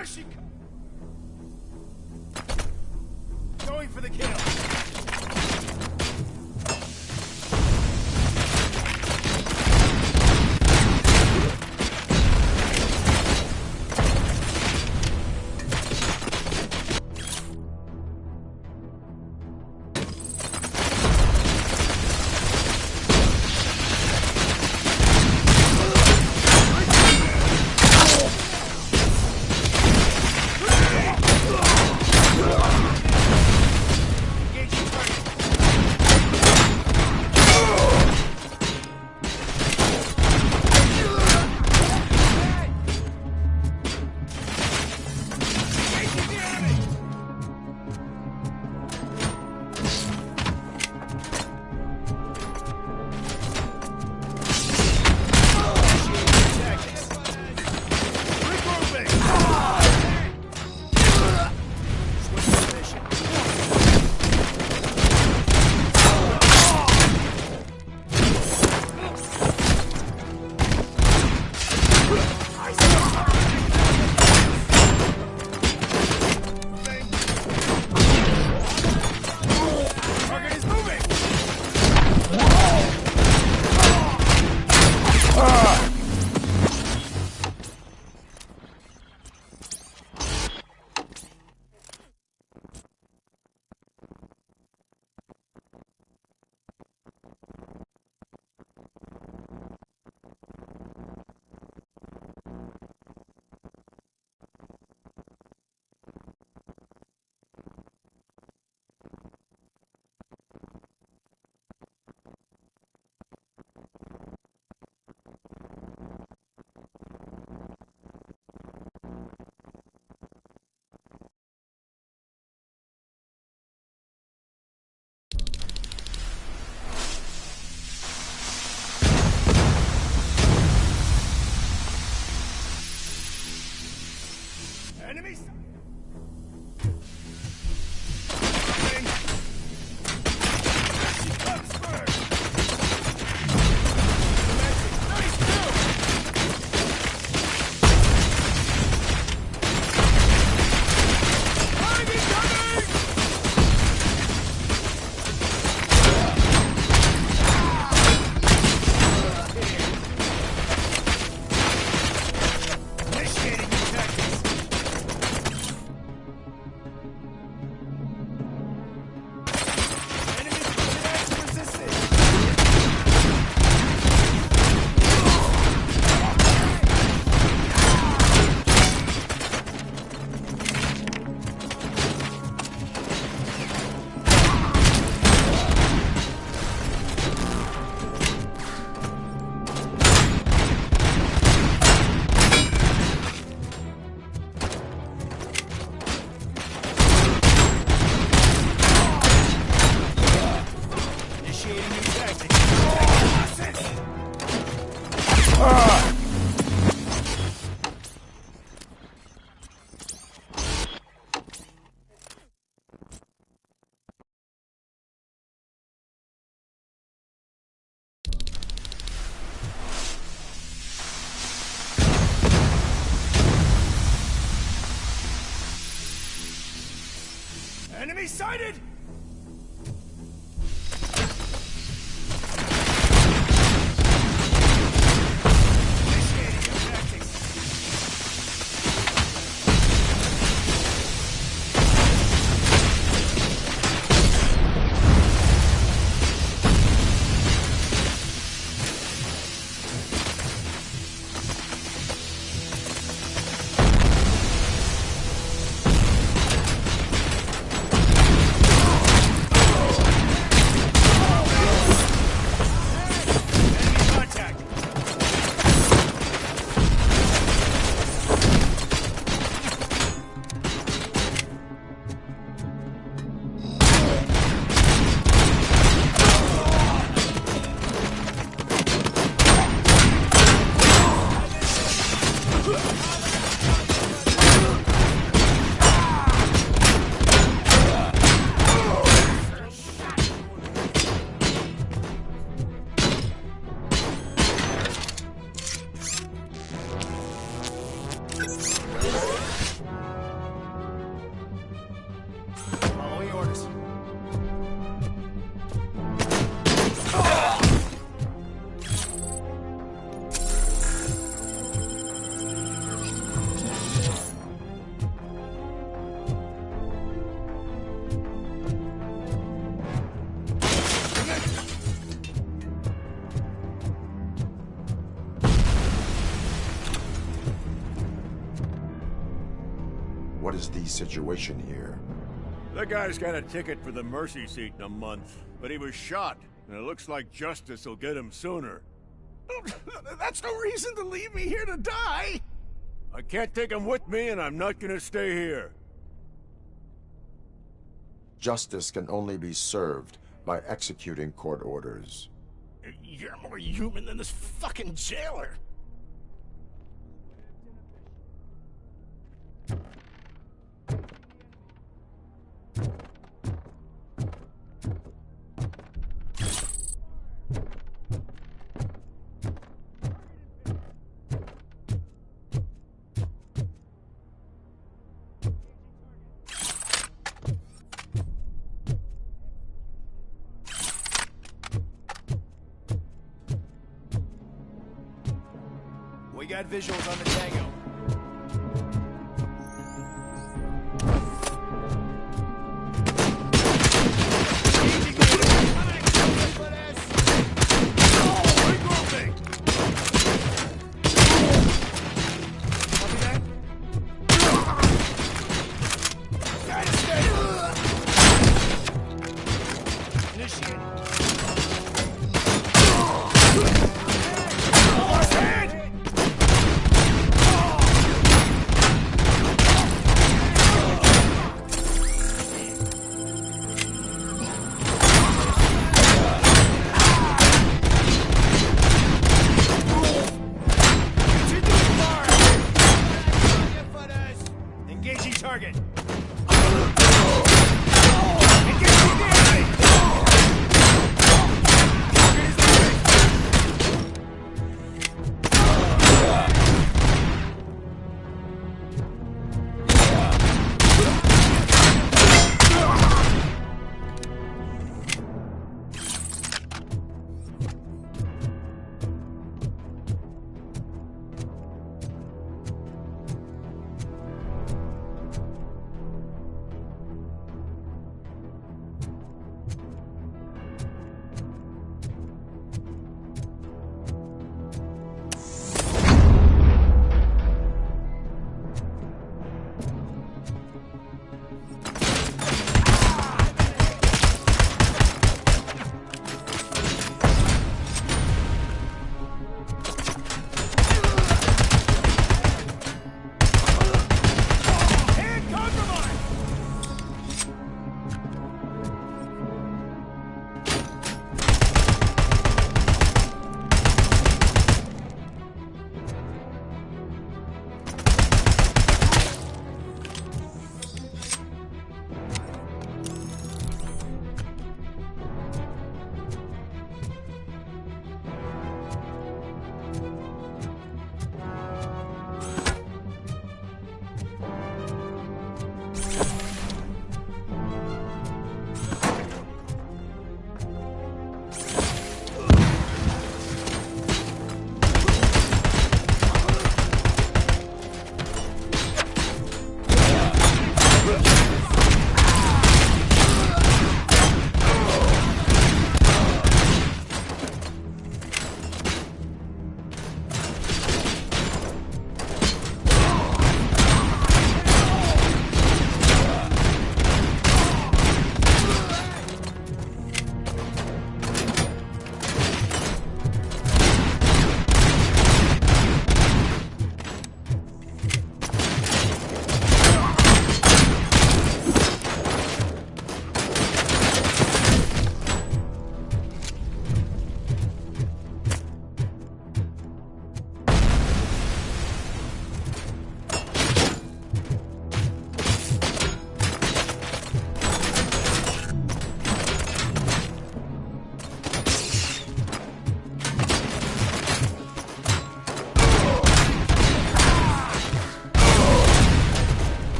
There she comes! Going for the kill! Enemies! Enemy sighted! what is the situation here? That guy's got a ticket for the mercy seat in a month, but he was shot, and it looks like justice will get him sooner. That's no reason to leave me here to die! I can't take him with me, and I'm not gonna stay here. Justice can only be served by executing court orders. You're more human than this fucking jailer! We got visuals on the Tango. Engaging target. Engaging the enemy. Target is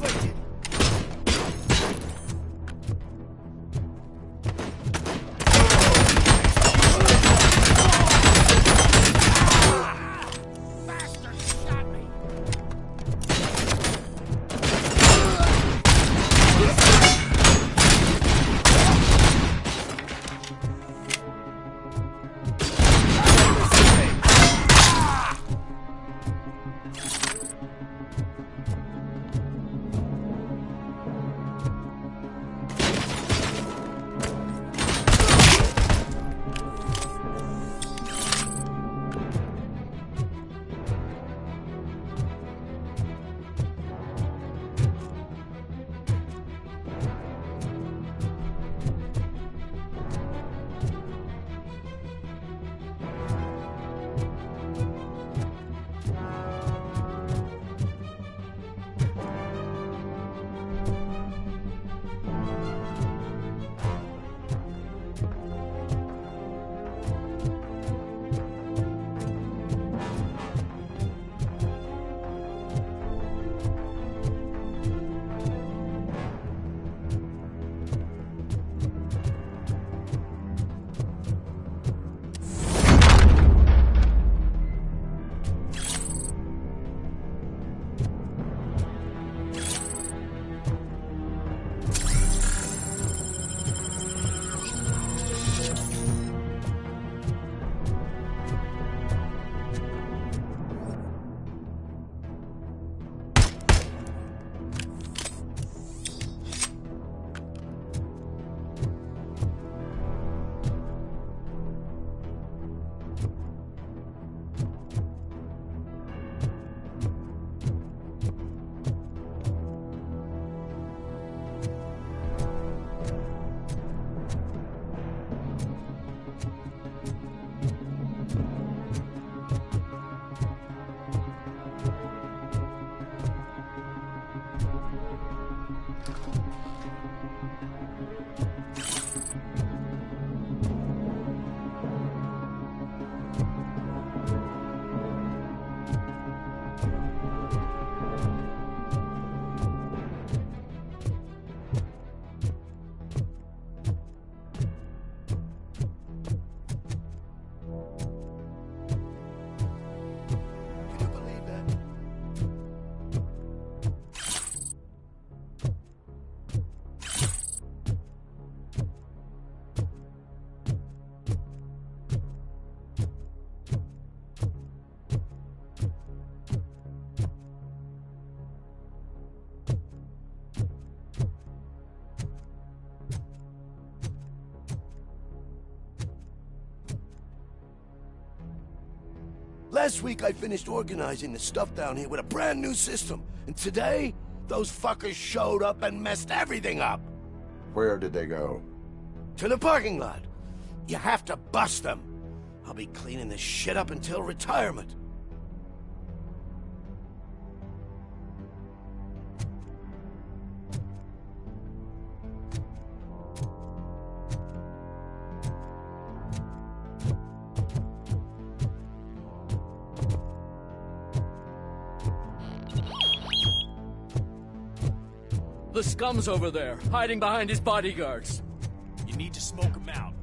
expected. Bastard shot me. Last week I finished organizing the stuff down here with a brand new system. And today, those fuckers showed up and messed everything up. Where did they go? To the parking lot. You have to bust them. I'll be cleaning this shit up until retirement. The scum's over there, hiding behind his bodyguards. You need to smoke him out.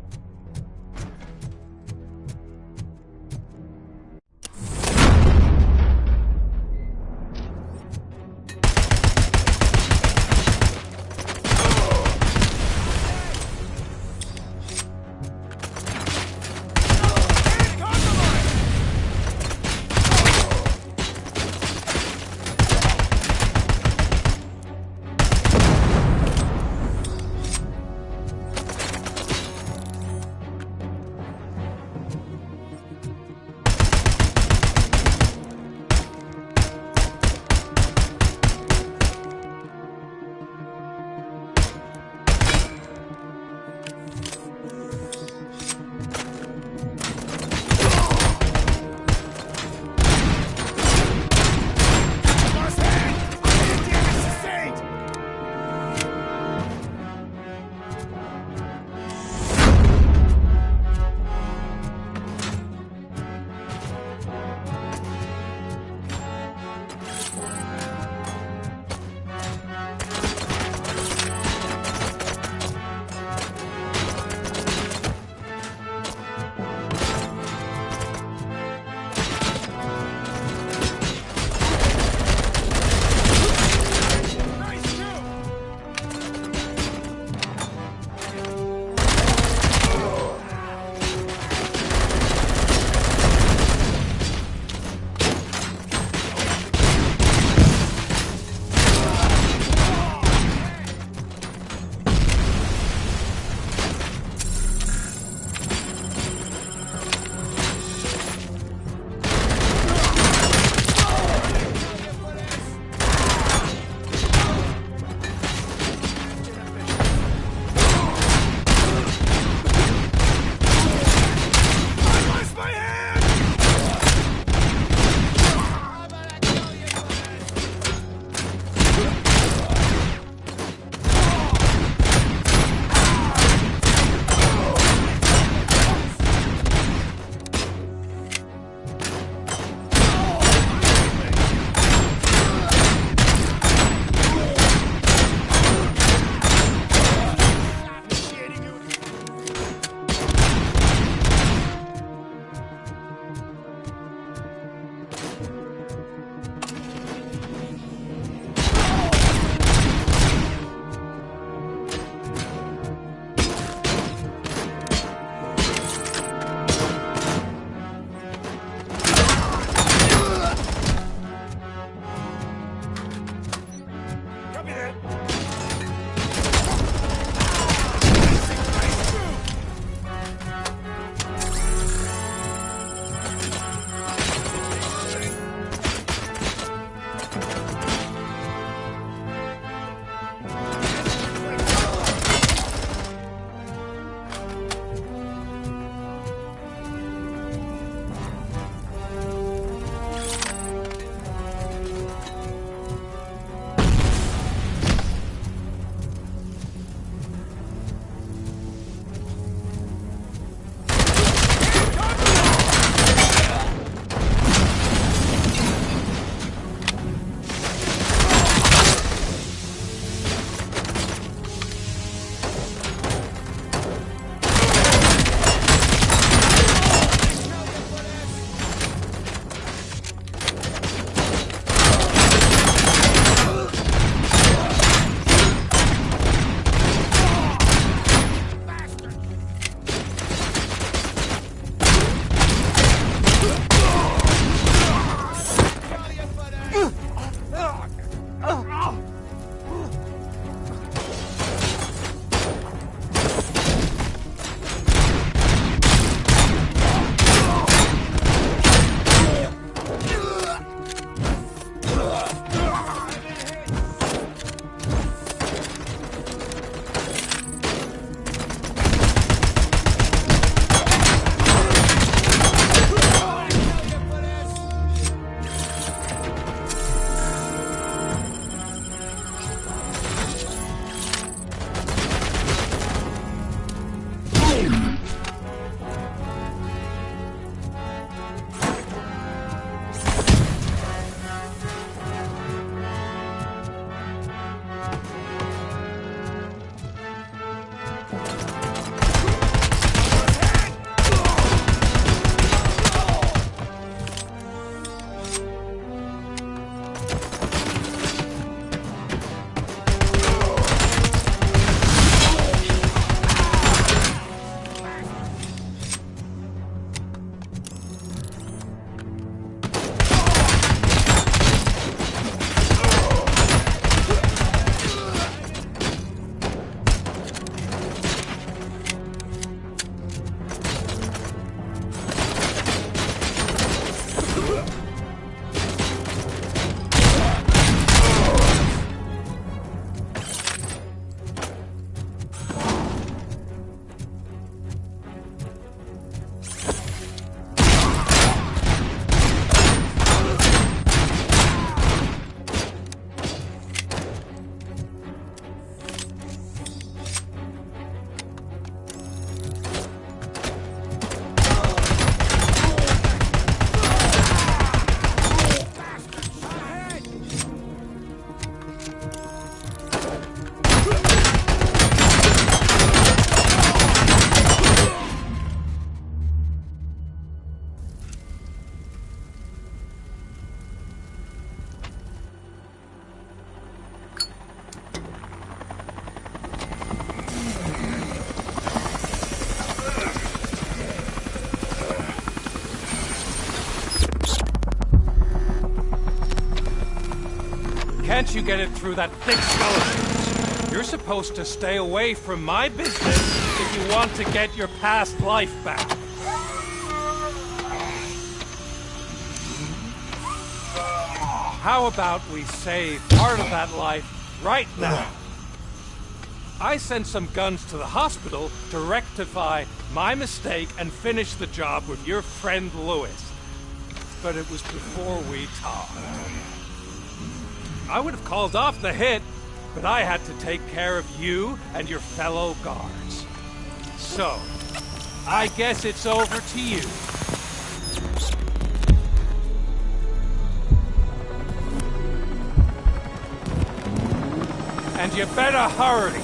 can't you get it through that thick skeleton? You're supposed to stay away from my business if you want to get your past life back. How about we save part of that life right now? I sent some guns to the hospital to rectify my mistake and finish the job with your friend Lewis. But it was before we talked. I would have called off the hit, but I had to take care of you and your fellow guards. So, I guess it's over to you. And you better hurry.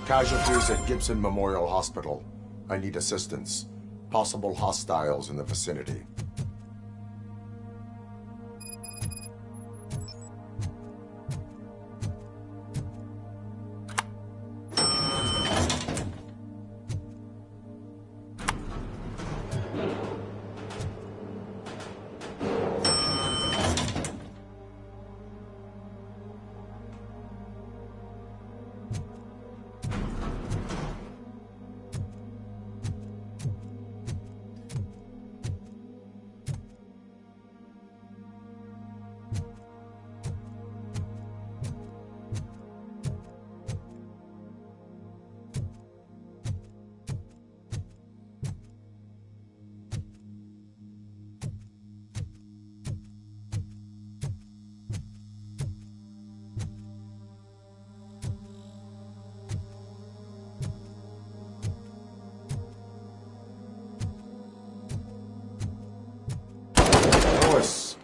Casualties at Gibson Memorial Hospital. I need assistance. Possible hostiles in the vicinity. Lewis.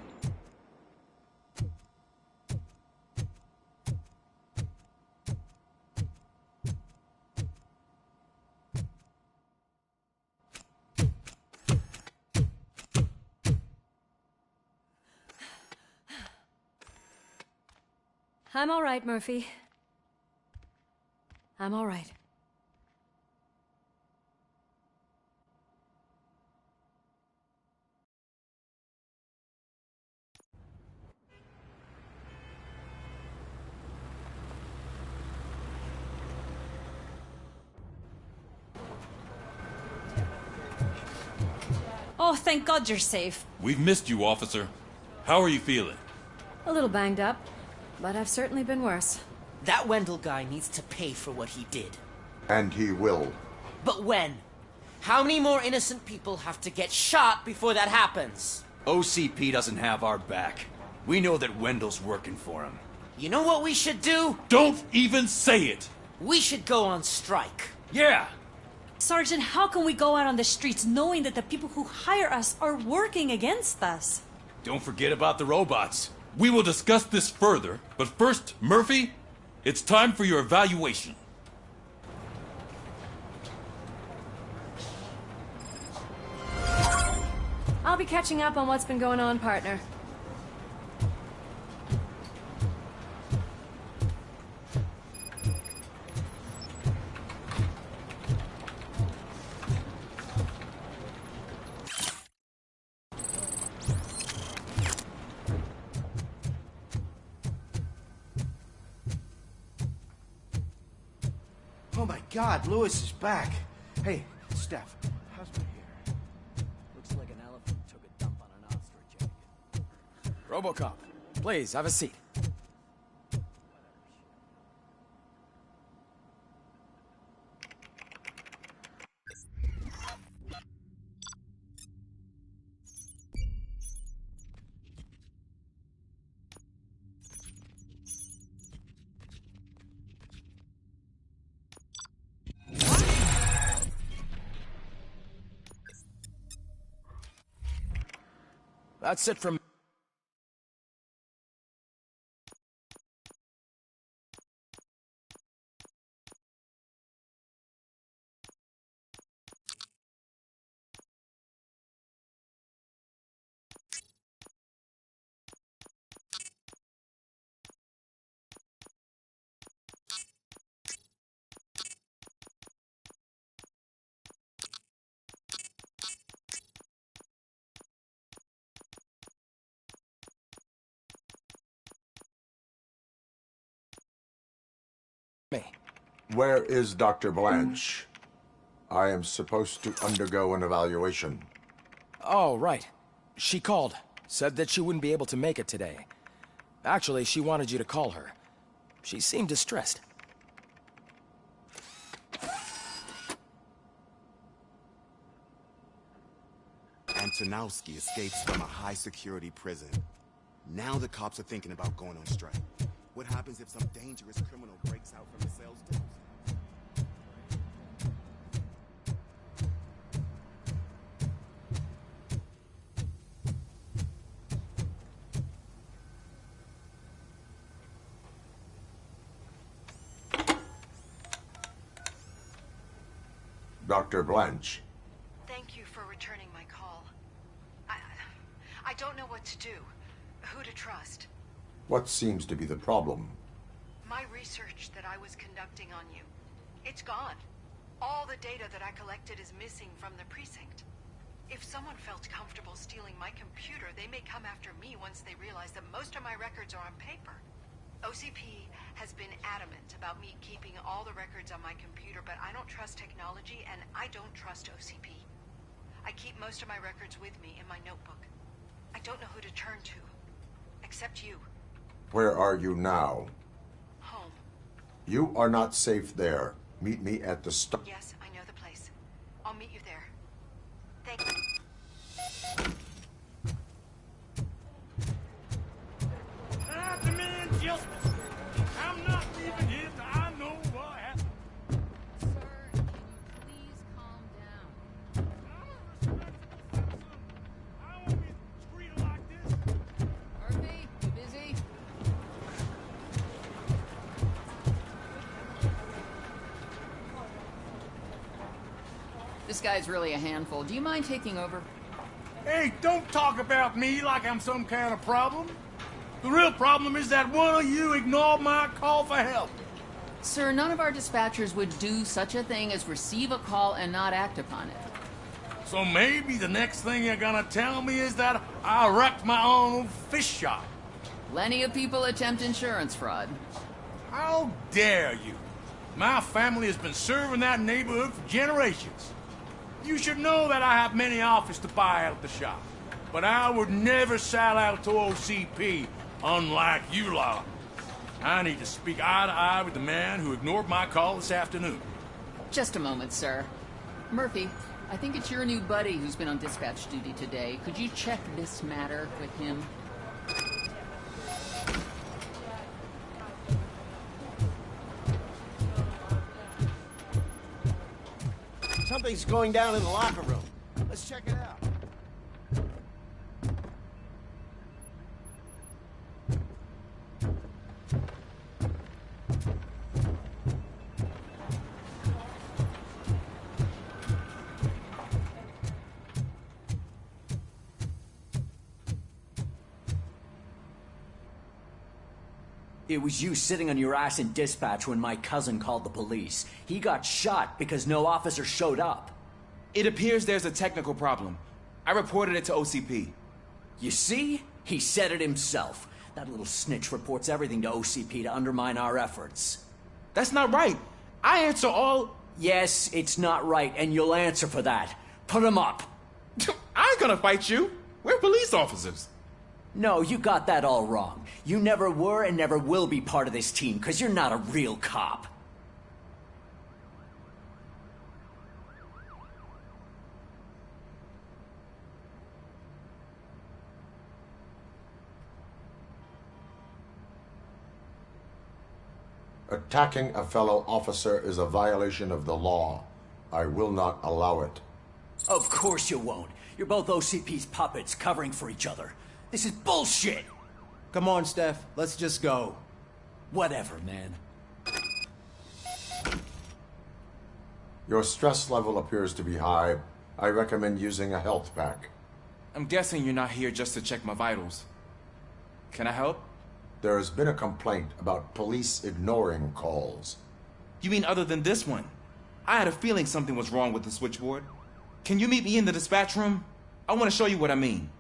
I'm all right, Murphy. I'm all right. Oh, thank God you're safe. We've missed you, officer. How are you feeling? A little banged up, but I've certainly been worse. That Wendell guy needs to pay for what he did. And he will. But when? How many more innocent people have to get shot before that happens? OCP doesn't have our back. We know that Wendell's working for him. You know what we should do? Don't even say it! We should go on strike. Yeah! Sergeant, how can we go out on the streets knowing that the people who hire us are working against us? Don't forget about the robots. We will discuss this further, but first, Murphy, it's time for your evaluation. I'll be catching up on what's been going on, partner. Oh my God, Lewis is back. Hey, Steph, how's my hair? Looks like an elephant took a dump on an ostrich egg. Robocop, please, have a seat. That's it from... me. Where is Dr. Blanche? I am supposed to undergo an evaluation. Oh, right. She called. Said that she wouldn't be able to make it today. Actually, she wanted you to call her. She seemed distressed. Antonowski escapes from a high-security prison. Now the cops are thinking about going on strike. What happens if some dangerous criminal breaks out from the cells too? Dr. Blanche. Thank you for returning my call. I don't know what to do. Who to trust. What seems to be the problem? My research that I was conducting on you. It's gone. All the data that I collected is missing from the precinct. If someone felt comfortable stealing my computer, they may come after me once they realize that most of my records are on paper. OCP has been adamant about me keeping all the records on my computer, but I don't trust technology and I don't trust OCP. I keep most of my records with me in my notebook. I don't know who to turn to, except you. Where are you now? Home. You are not safe there. Meet me at the Yes, I know the place. I'll meet you there. Thank you. The man just... I'm not leaving here till I know what happened. Sir, can you please calm down? I'm a respectable citizen. I won't be treated like this. Murphy, you busy? This guy's really a handful. Do you mind taking over? Hey, don't talk about me like I'm some kind of problem. The real problem is that one of you ignored my call for help. Sir, none of our dispatchers would do such a thing as receive a call and not act upon it. So maybe the next thing you're gonna tell me is that I wrecked my own fish shop. Plenty of people attempt insurance fraud. How dare you? My family has been serving that neighborhood for generations. You should know that I have many offers to buy out the shop. But I would never sell out to OCP, unlike you lot. I need to speak eye to eye with the man who ignored my call this afternoon. Just a moment, sir. Murphy, I think it's your new buddy who's been on dispatch duty today. Could you check this matter with him? Something's going down in the locker room. Let's check it out. It was you sitting on your ass in dispatch when my cousin called the police. He got shot because no officer showed up. It appears there's a technical problem. I reported it to OCP. You see? He said it himself. That little snitch reports everything to OCP to undermine our efforts. That's not right. I answer all... Yes, it's not right, and you'll answer for that. Put him up. I ain't gonna fight you. We're police officers. No, you got that all wrong. You never were and never will be part of this team, because you're not a real cop. Attacking a fellow officer is a violation of the law. I will not allow it. Of course. course you won't. You're both OCP's puppets covering for each other. This is bullshit! Come on, Steph. Let's just go. Whatever, man. Your stress level appears to be high. I recommend using a health pack. I'm guessing you're not here just to check my vitals. Can I help? There has been a complaint about police ignoring calls. You mean other than this one? I had a feeling something was wrong with the switchboard. Can you meet me in the dispatch room? I want to show you what I mean.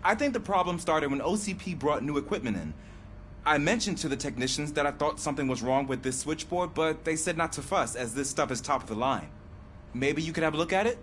I think the problem started when OCP brought new equipment in. I mentioned to the technicians that I thought something was wrong with this switchboard, but they said not to fuss, as this stuff is top of the line. Maybe you could have a look at it?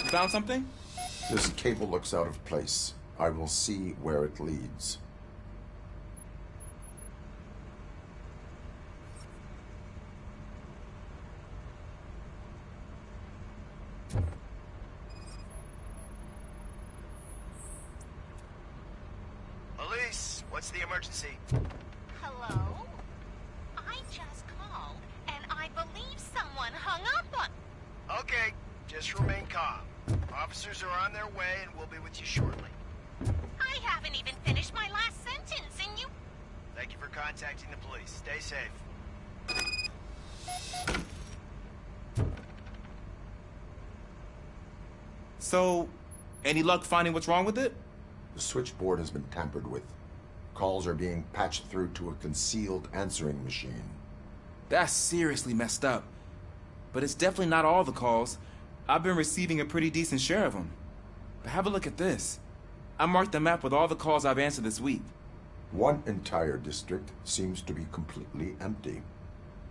You found something? This cable looks out of place. I will see where it leads. Elise, what's the emergency? Hello? I just called, and I believe someone hung up on... Okay, just remain calm. Officers are on their way and we'll be with you shortly. I haven't even finished my last sentence, and you... Thank you for contacting the police. Stay safe. So, any luck finding what's wrong with it? The switchboard has been tampered with. Calls are being patched through to a concealed answering machine. That's seriously messed up. But it's definitely not all the calls. I've been receiving a pretty decent share of them. But have a look at this. I marked the map with all the calls I've answered this week. One entire district seems to be completely empty.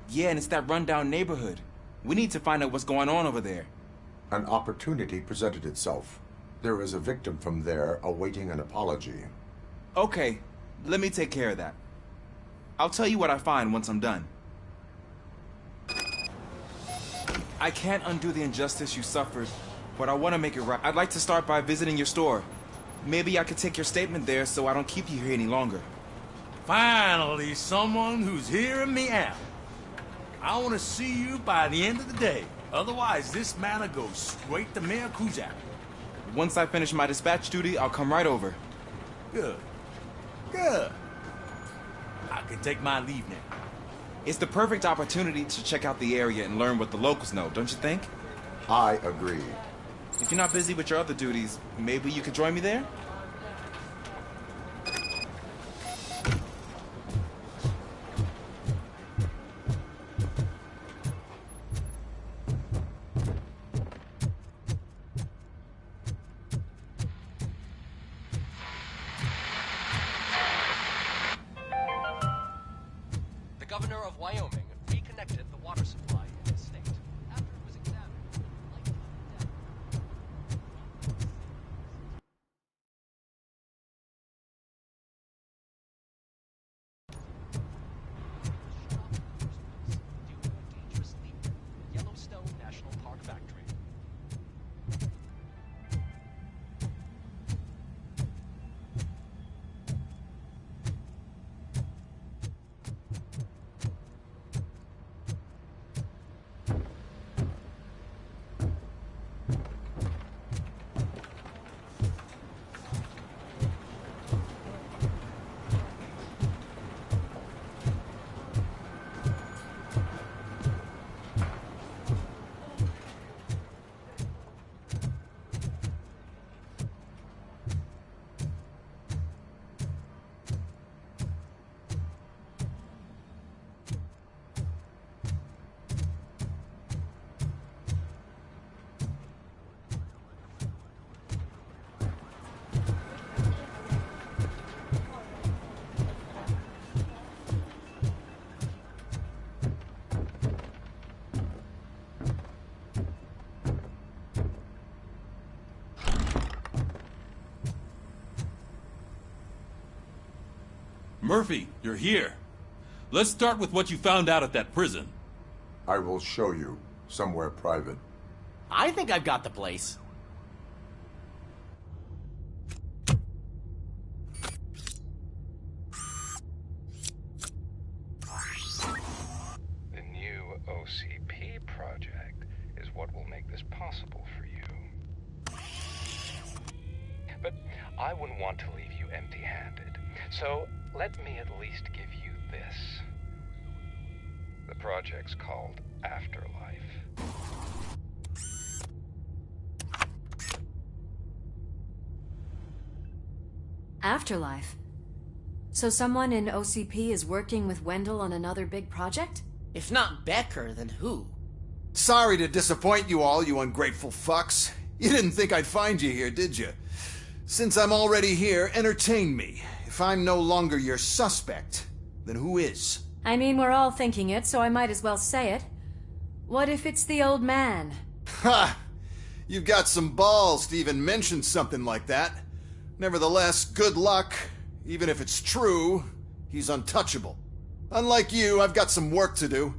Yeah, and it's that rundown neighborhood. We need to find out what's going on over there. An opportunity presented itself. There is a victim from there awaiting an apology. Okay, let me take care of that. I'll tell you what I find once I'm done. I can't undo the injustice you suffered, but I want to make it right. I'd like to start by visiting your store. Maybe I could take your statement there so I don't keep you here any longer. Finally, someone who's hearing me out. I want to see you by the end of the day. Otherwise, this matter goes straight to Mayor Kuzak. Once I finish my dispatch duty, I'll come right over. Good. Good. I can take my leave now. It's the perfect opportunity to check out the area and learn what the locals know, don't you think? I agree. If you're not busy with your other duties, maybe you could join me there? The governor of Wyoming reconnected the water supply in his state. After it was examined, Murphy, you're here. Let's start with what you found out at that prison. I will show you, somewhere private. I think I've got the place. The new OCP project is what will make this possible for you. But I wouldn't want to leave you empty-handed, so let me at least give you this. The project's called Afterlife. Afterlife? So someone in OCP is working with Wendell on another big project? If not Becker, then who? Sorry to disappoint you all, you ungrateful fucks. You didn't think I'd find you here, did you? Since I'm already here, entertain me. If I'm no longer your suspect, then who is? I mean, we're all thinking it, so I might as well say it. What if it's the old man? Ha! You've got some balls to even mention something like that. Nevertheless, good luck. Even if it's true, he's untouchable. Unlike you, I've got some work to do.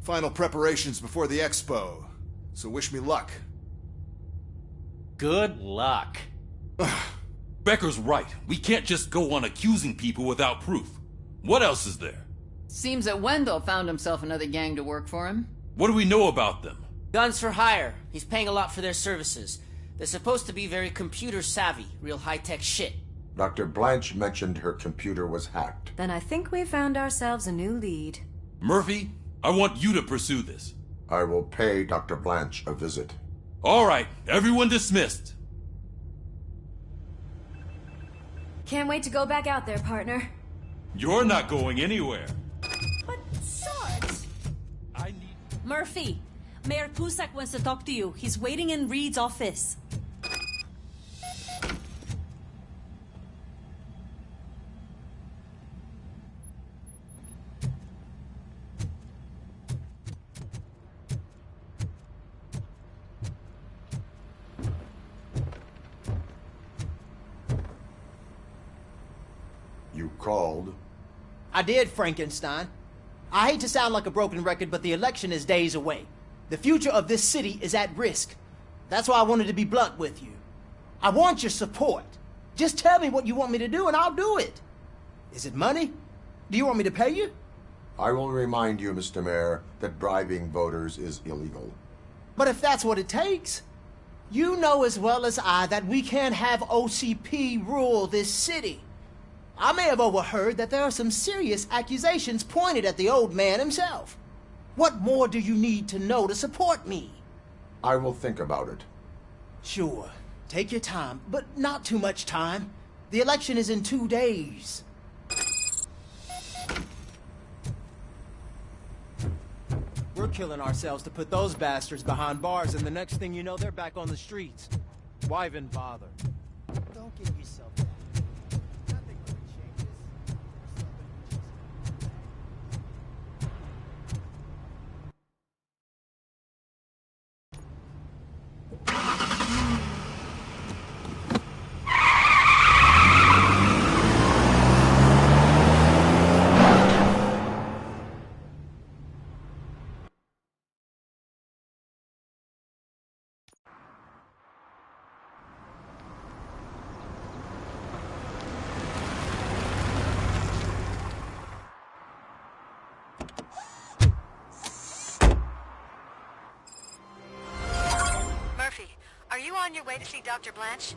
Final preparations before the expo. So wish me luck. Good luck. Becker's right. We can't just go on accusing people without proof. What else is there? Seems that Wendell found himself another gang to work for him. What do we know about them? Guns for hire. He's paying a lot for their services. They're supposed to be very computer savvy, real high-tech shit. Dr. Blanche mentioned her computer was hacked. Then I think we found ourselves a new lead. Murphy, I want you to pursue this. I will pay Dr. Blanche a visit. All right, everyone dismissed. Can't wait to go back out there, partner. You're not going anywhere. But, Sarge! Murphy, Mayor Cusack wants to talk to you. He's waiting in Reed's office. You called? I did, Frankenstein. I hate to sound like a broken record, but the election is days away. The future of this city is at risk. That's why I wanted to be blunt with you. I want your support. Just tell me what you want me to do and I'll do it. Is it money? Do you want me to pay you? I will remind you, Mr. Mayor, that bribing voters is illegal. But if that's what it takes, you know as well as I that we can't have OCP rule this city. I may have overheard that there are some serious accusations pointed at the old man himself. What more do you need to know to support me? I will think about it. Sure. Take your time, but not too much time. The election is in 2 days. We're killing ourselves to put those bastards behind bars, and the next thing you know, they're back on the streets. Why even bother? Don't give yourself that. Nothing really changes. Are you on your way to see Dr. Blanche?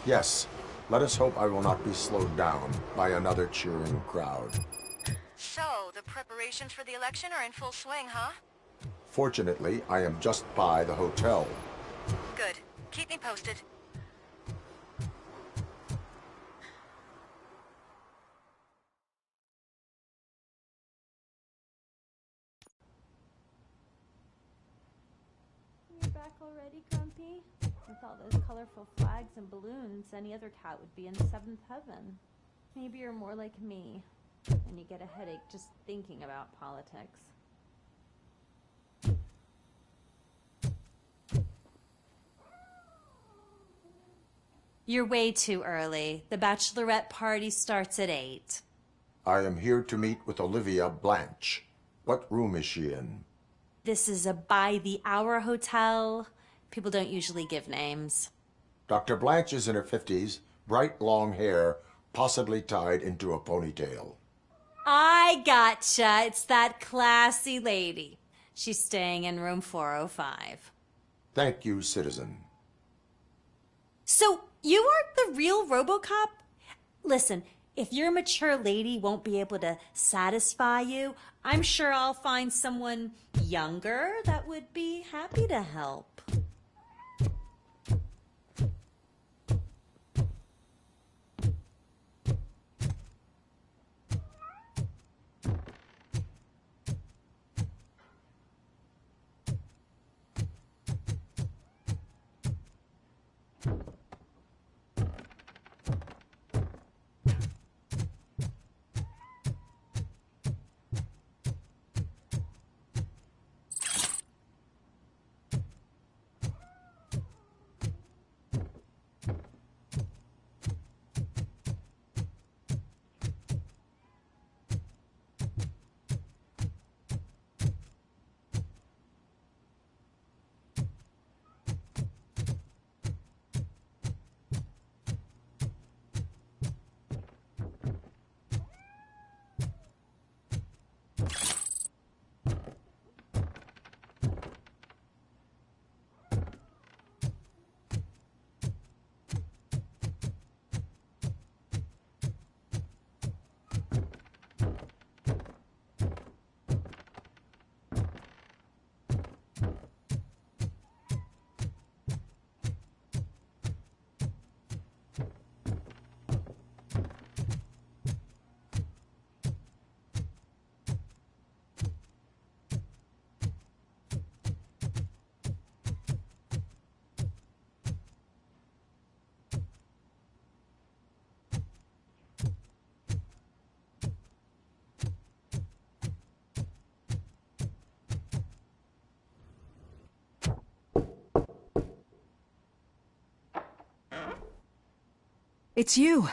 Yes. Let us hope I will not be slowed down by another cheering crowd. So, the preparations for the election are in full swing, huh? Fortunately, I am just by the hotel. Good. Keep me posted. You're back already, Grumpy? With all those colorful flags and balloons, any other cat would be in seventh heaven. Maybe you're more like me, and you get a headache just thinking about politics. You're way too early. The bachelorette party starts at 8. I am here to meet with Olivia Blanche. What room is she in? This is a by-the-hour hotel. People don't usually give names. Dr. Blanche is in her 50s, bright long hair, possibly tied into a ponytail. I gotcha. It's that classy lady. She's staying in room 405. Thank you, citizen. So, you aren't the real Robocop? Listen, if your mature lady won't be able to satisfy you, I'm sure I'll find someone younger that would be happy to help. It's you.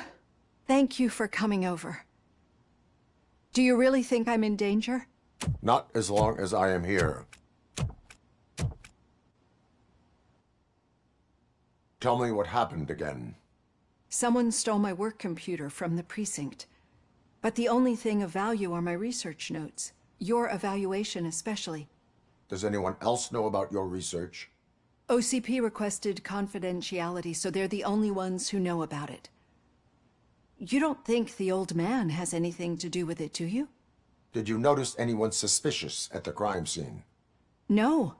Thank you for coming over. Do you really think I'm in danger? Not as long as I am here. Tell me what happened again. Someone stole my work computer from the precinct. But the only thing of value are my research notes. Your evaluation especially. Does anyone else know about your research? OCP requested confidentiality, so they're the only ones who know about it. You don't think the old man has anything to do with it, do you? Did you notice anyone suspicious at the crime scene? No.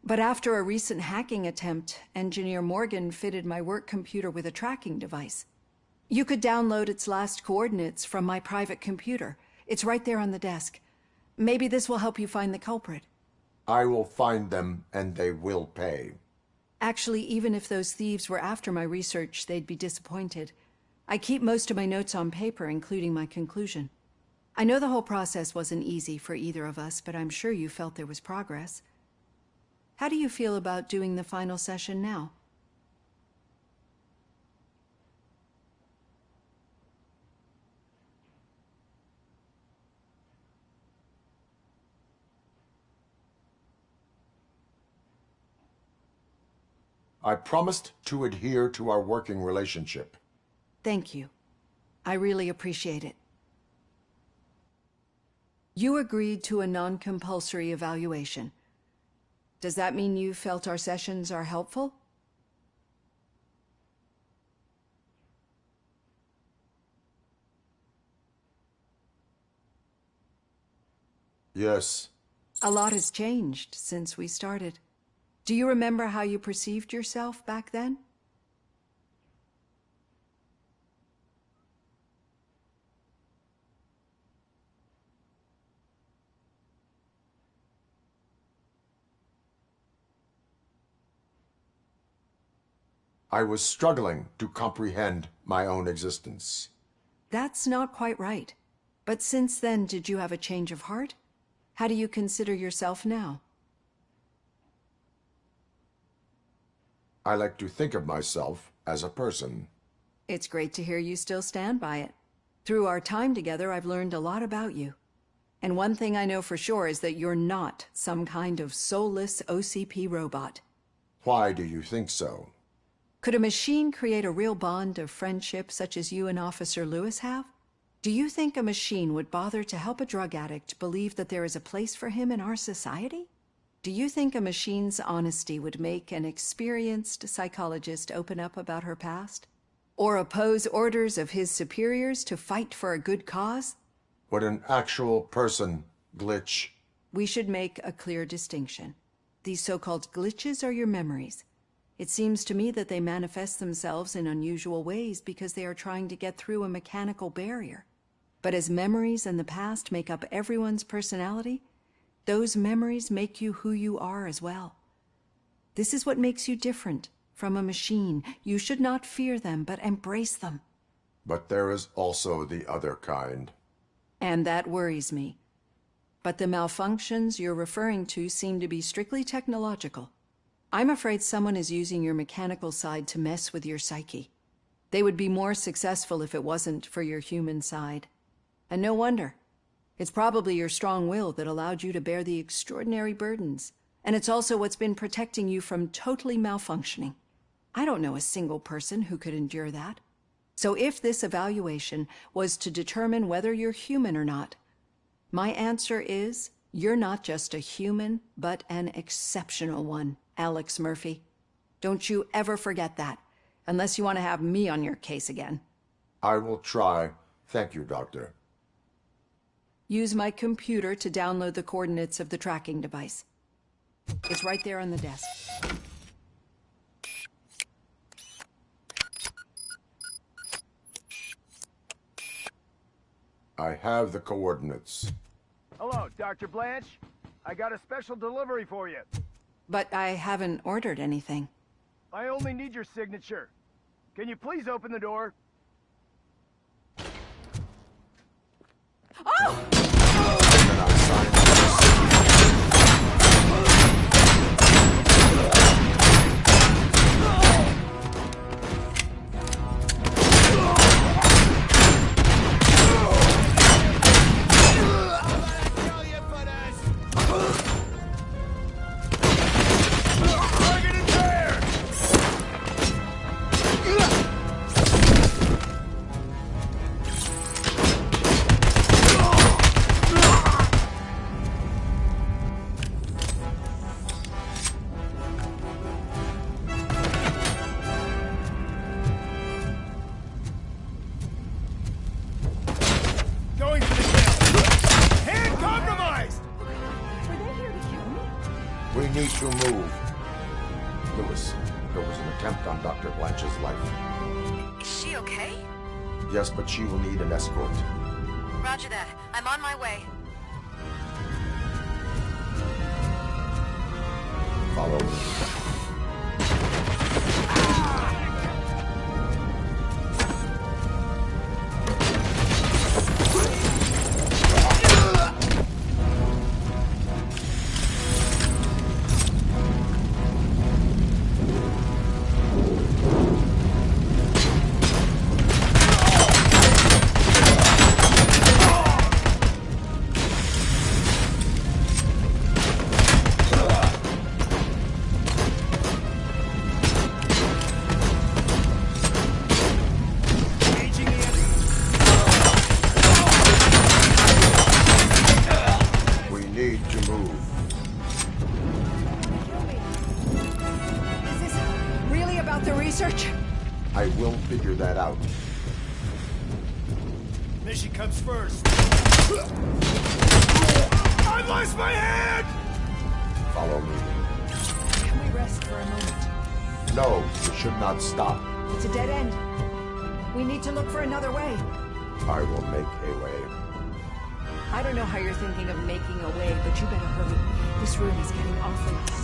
But after a recent hacking attempt, Engineer Morgan fitted my work computer with a tracking device. You could download its last coordinates from my private computer. It's right there on the desk. Maybe this will help you find the culprit. I will find them, and they will pay. Actually, even if those thieves were after my research, they'd be disappointed. I keep most of my notes on paper, including my conclusion. I know the whole process wasn't easy for either of us, but I'm sure you felt there was progress. How do you feel about doing the final session now? I promised to adhere to our working relationship. Thank you. I really appreciate it. You agreed to a non-compulsory evaluation. Does that mean you felt our sessions are helpful? Yes. A lot has changed since we started. Do you remember how you perceived yourself back then? I was struggling to comprehend my own existence. That's not quite right. But since then, did you have a change of heart? How do you consider yourself now? I like to think of myself as a person. It's great to hear you still stand by it. Through our time together, I've learned a lot about you. And one thing I know for sure is that you're not some kind of soulless OCP robot. Why do you think so? Could a machine create a real bond of friendship such as you and Officer Lewis have? Do you think a machine would bother to help a drug addict believe that there is a place for him in our society? Do you think a machine's honesty would make an experienced psychologist open up about her past? Or oppose orders of his superiors to fight for a good cause? Would an actual person glitch? We should make a clear distinction. These so-called glitches are your memories. It seems to me that they manifest themselves in unusual ways because they are trying to get through a mechanical barrier. But as memories and the past make up everyone's personality, those memories make you who you are as well. This is what makes you different from a machine. You should not fear them, but embrace them. But there is also the other kind. And that worries me. But the malfunctions you're referring to seem to be strictly technological. I'm afraid someone is using your mechanical side to mess with your psyche. They would be more successful if it wasn't for your human side. And no wonder. It's probably your strong will that allowed you to bear the extraordinary burdens. And it's also what's been protecting you from totally malfunctioning. I don't know a single person who could endure that. So if this evaluation was to determine whether you're human or not, my answer is you're not just a human, but an exceptional one, Alex Murphy. Don't you ever forget that, unless you want to have me on your case again. I will try. Thank you, Doctor. Use my computer to download the coordinates of the tracking device. It's right there on the desk. I have the coordinates. Hello, Dr. Blanche. I got a special delivery for you. But I haven't ordered anything. I only need your signature. Can you please open the door? Oh! We need to move. Lewis, there was an attempt on Dr. Blanche's life. Is she okay? Yes, but she will need an escort. Roger that. I'm on my way. Follow me. I will figure that out. Mission comes first. I lost my hand! Follow me. Can we rest for a moment? No, we should not stop. It's a dead end. We need to look for another way. I will make a way. I don't know how you're thinking of making a way, but you better hurry. This room is getting awfully hot.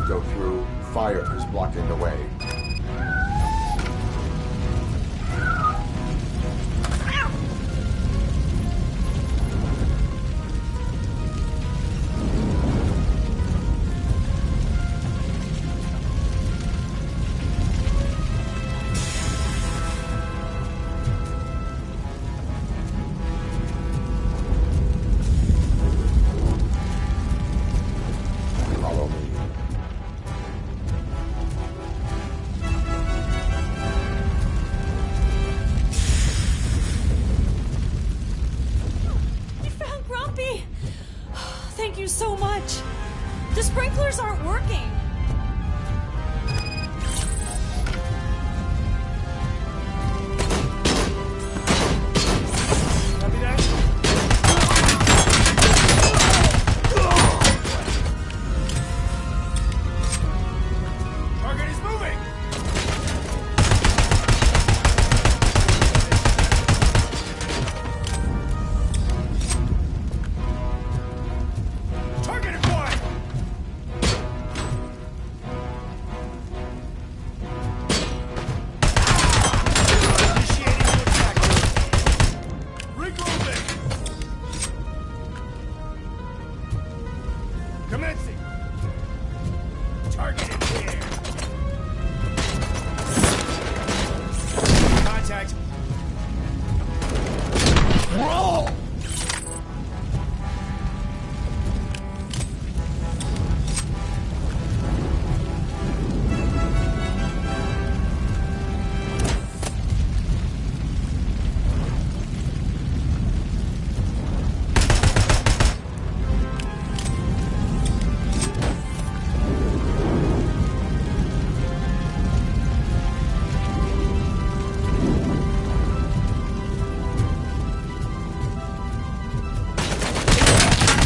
cannot go through. Fire is blocking the way. Follow me. You found Grumpy! Thank you so much. The sprinklers aren't working. Target is moving! Target acquired! Initiating the attack. Regrouping! Commencing! Target in here! Contact! Roll!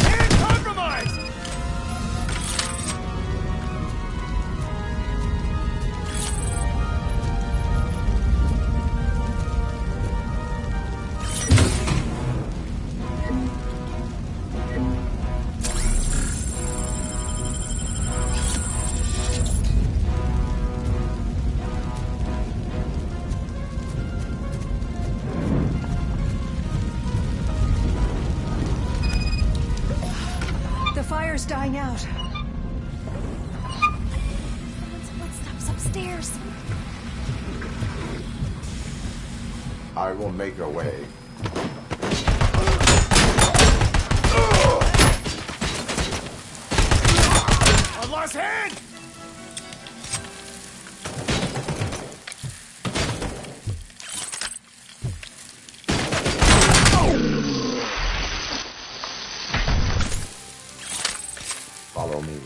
And compromised! The fire's dying out. Someone's footsteps upstairs. I will make a way. I lost hand! Follow me.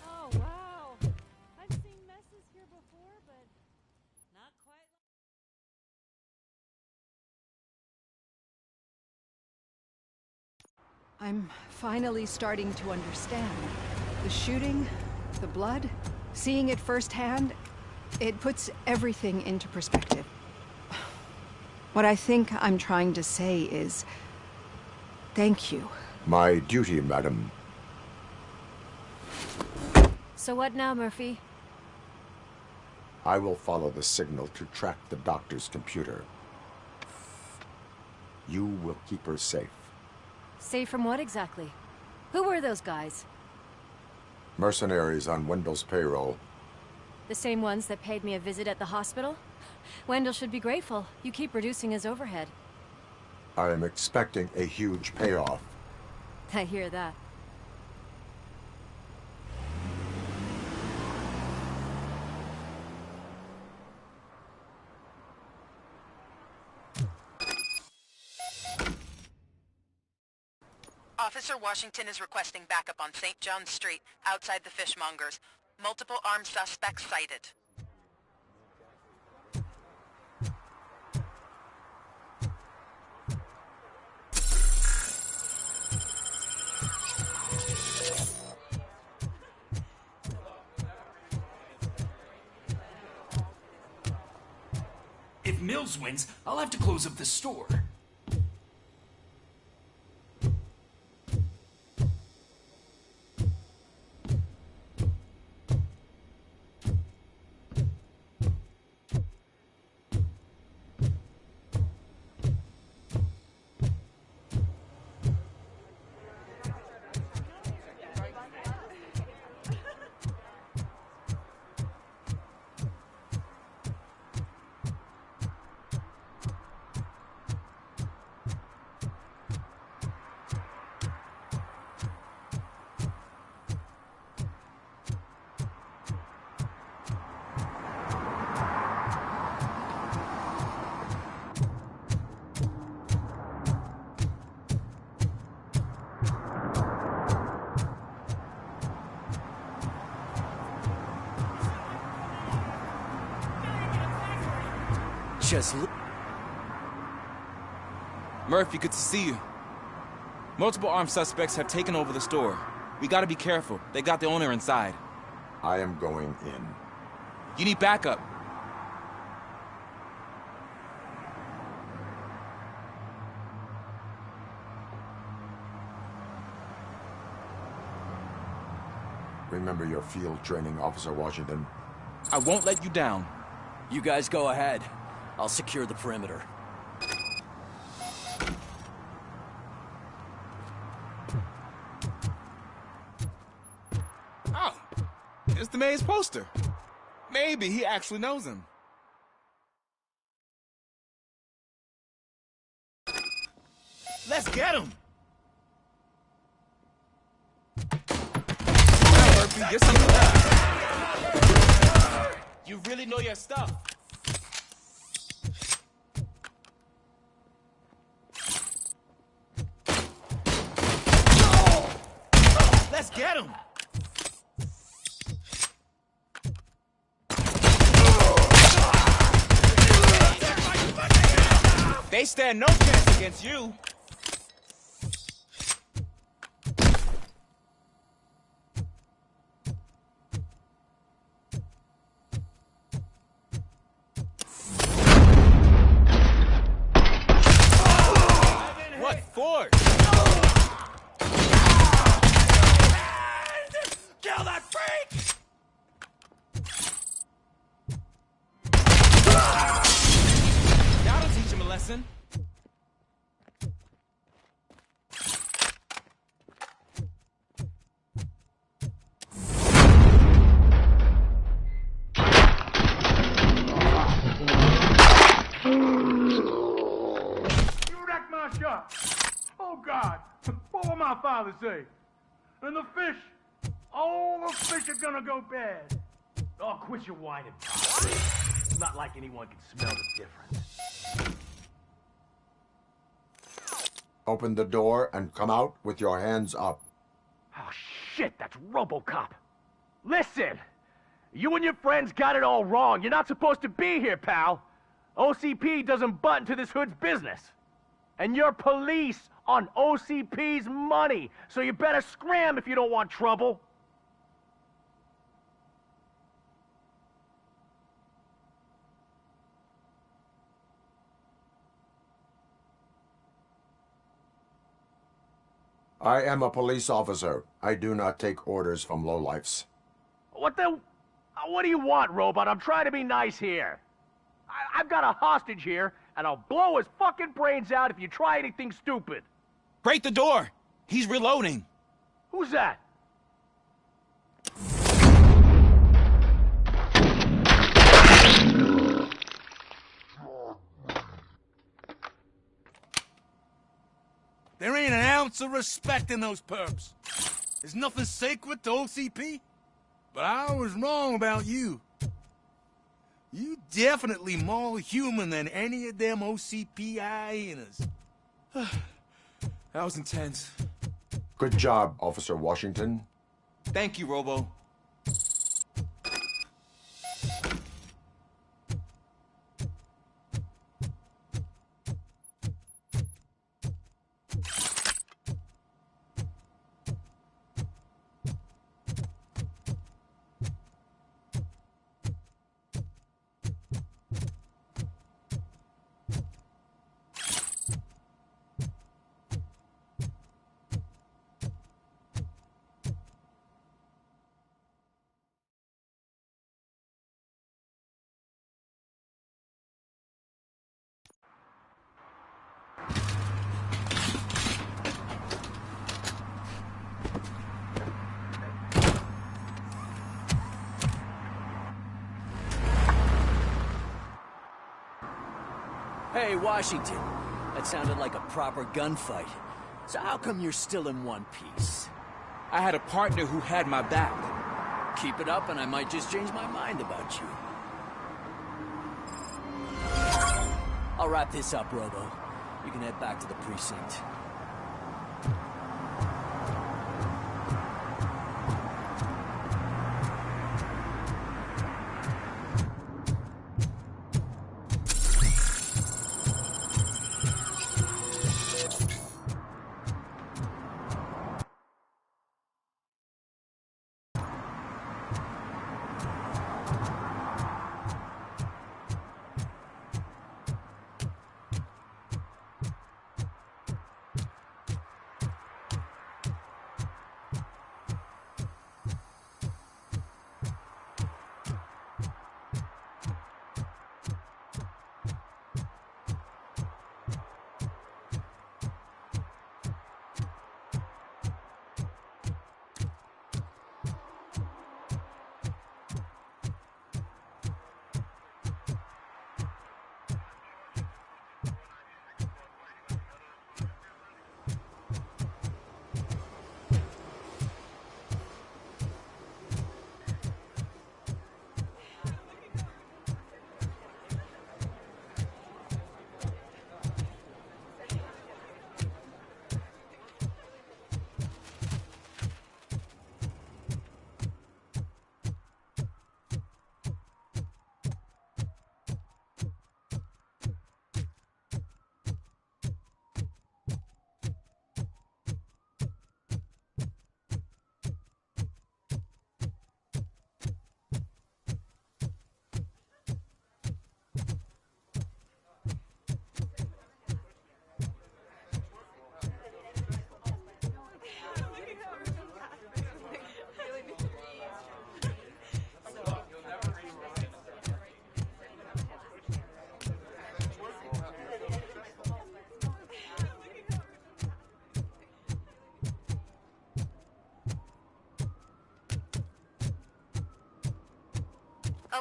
Oh, wow. I've seen messes here before, but not quite like... I'm finally starting to understand. The shooting, the blood, seeing it firsthand, it puts everything into perspective. What I think I'm trying to say is, thank you. My duty, madam. So what now, Murphy? I will follow the signal to track the doctor's computer. You will keep her safe. Safe from what exactly? Who were those guys? Mercenaries on Wendell's payroll. The same ones that paid me a visit at the hospital? Wendell should be grateful. You keep reducing his overhead. I am expecting a huge payoff. I hear that. Officer Washington is requesting backup on St. John's Street, outside the fishmongers. Multiple armed suspects sighted. If Mills wins, I'll have to close up the store. just... Murphy, good to see you. Multiple armed suspects have taken over the store. We gotta be careful. They got the owner inside. I am going in. You need backup. Remember your field training, Officer Washington. I won't let you down. You guys go ahead. I'll secure the perimeter. Oh, it's the mayor's poster. Maybe he actually knows him. Let's get him! Well, Murphy, get some of that. You really know your stuff. Let's get him! They stand no chance against you. What for? Kill that freak! That'll teach him a lesson. You wrecked my shop. Oh, God. What will my father say? And the fish. All the fish are gonna go bad. Oh, quit your whining, Pop. It's not like anyone can smell the difference. Open the door and come out with your hands up. Oh, shit, that's Robocop. Listen, you and your friends got it all wrong. You're not supposed to be here, pal. OCP doesn't butt into this hood's business. And you're police on OCP's money, so you better scram if you don't want trouble. I am a police officer. I do not take orders from lowlifes. What do you want, Robot? I'm trying to be nice here. I've got a hostage here, and I'll blow his fucking brains out if you try anything stupid. Break the door! He's reloading. Who's that? There ain't an ounce of respect in those perps. There's nothing sacred to OCP. But I was wrong about you. You definitely more human than any of them OCP hyenas. That was intense. Good job, Officer Washington. Thank you, Robo. Hey, Washington. That sounded like a proper gunfight. So how come you're still in one piece? I had a partner who had my back. Keep it up and I might just change my mind about you. I'll wrap this up, Robo. You can head back to the precinct.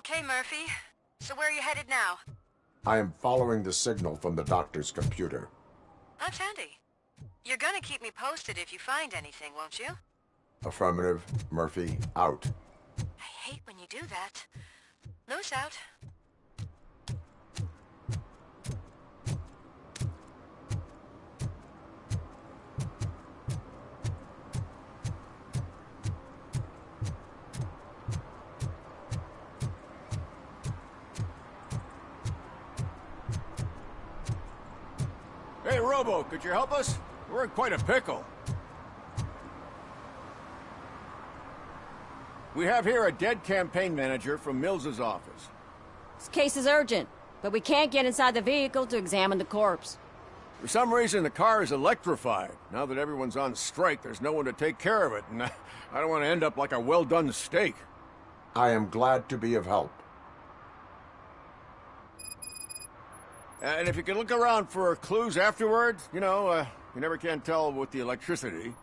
Okay, Murphy. So where are you headed now? I am following the signal from the doctor's computer. That's handy. You're gonna keep me posted if you find anything, won't you? Affirmative. Murphy, out. I hate when you do that. Loose out. Hey, Robo, could you help us? We're in quite a pickle. We have here a dead campaign manager from Mills's office. This case is urgent, but we can't get inside the vehicle to examine the corpse. For some reason, the car is electrified. Now that everyone's on strike, there's no one to take care of it, and I don't want to end up like a well-done steak. I am glad to be of help. And if you could look around for clues afterwards, you never can tell with the electricity.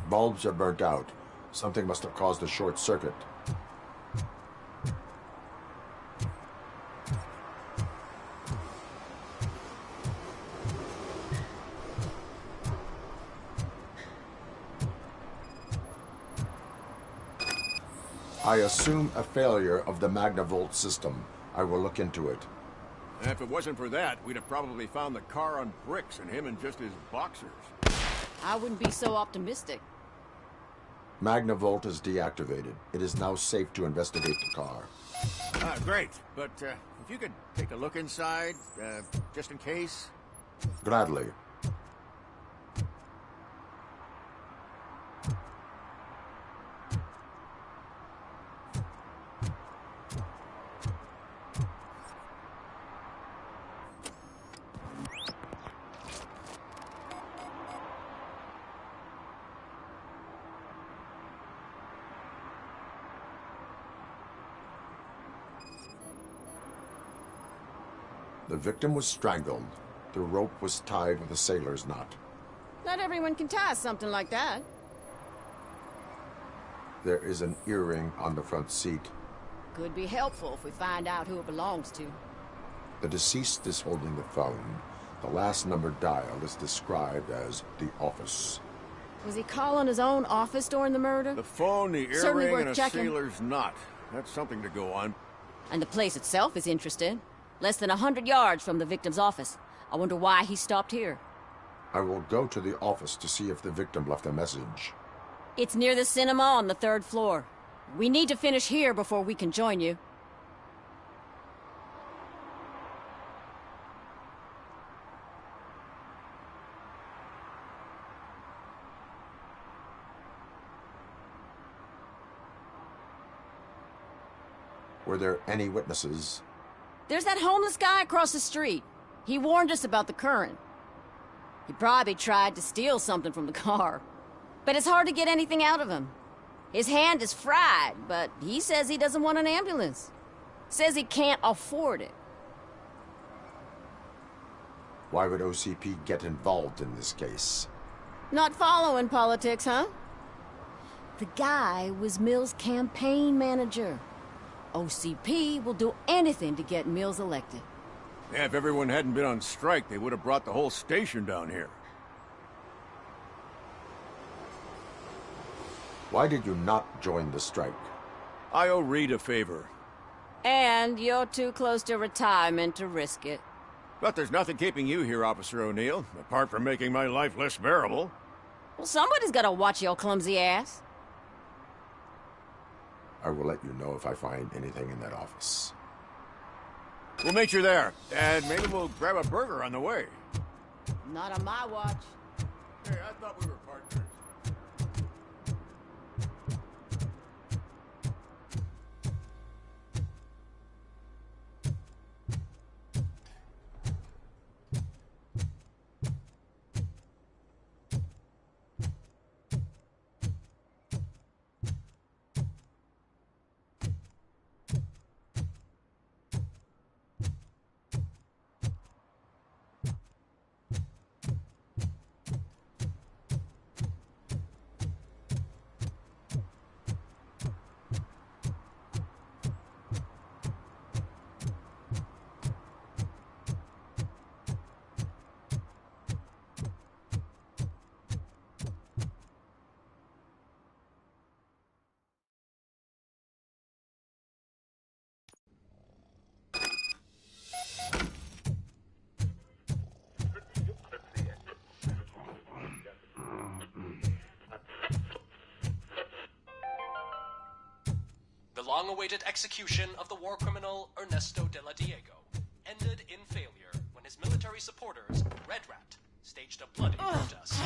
Bulbs are burnt out. Something must have caused a short circuit. I assume a failure of the Magnavolt system. I will look into it. And if it wasn't for that, we'd have probably found the car on bricks and him in just his boxers. I wouldn't be so optimistic. Magnavolt is deactivated. It is now safe to investigate the car. Great. But if you could take a look inside, just in case. Gladly. The victim was strangled. The rope was tied with a sailor's knot. Not everyone can tie something like that. There is an earring on the front seat. Could be helpful if we find out who it belongs to. The deceased is holding the phone. The last number dialed is described as the office. Was he calling his own office during the murder? The phone, the Certainly earring, worth and a checking. sailor's knot. That's something to go on. And the place itself is interesting. Less than 100 yards from the victim's office. I wonder why he stopped here. I will go to the office to see if the victim left a message. It's near the cinema on the 3rd floor. We need to finish here before we can join you. Were there any witnesses? There's that homeless guy across the street. He warned us about the current. He probably tried to steal something from the car. But it's hard to get anything out of him. His hand is fried, but he says he doesn't want an ambulance. Says he can't afford it. Why would OCP get involved in this case? Not following politics, huh? The guy was Mills' campaign manager. OCP will do anything to get Mills elected. Yeah, if everyone hadn't been on strike, they would have brought the whole station down here. Why did you not join the strike? I owe Reed a favor. And you're too close to retirement to risk it. But there's nothing keeping you here, Officer O'Neill, apart from making my life less bearable. Well, somebody's gotta watch your clumsy ass. I will let you know if I find anything in that office. We'll meet you there, and maybe we'll grab a burger on the way. Not on my watch. Hey, I thought we were partners. long-awaited execution of the war criminal Ernesto de la Diego ended in failure when his military supporters, Red Rat, staged a bloody protest.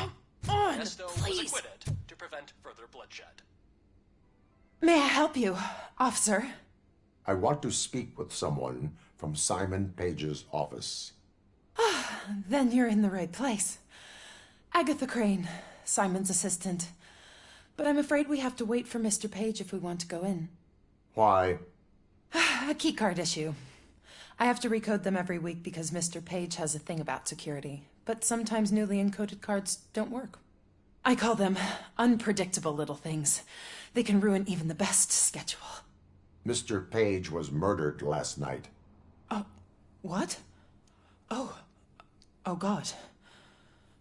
Ernesto was acquitted to prevent further bloodshed. May I help you, officer? I want to speak with someone from Simon Page's office. Then you're in the right place. Agatha Crane, Simon's assistant. But I'm afraid we have to wait for Mr. Page if we want to go in. Why? A keycard issue. I have to recode them every week because Mr. Page has a thing about security. But sometimes newly encoded cards don't work. I call them unpredictable little things. They can ruin even the best schedule. Mr. Page was murdered last night. What? Oh God.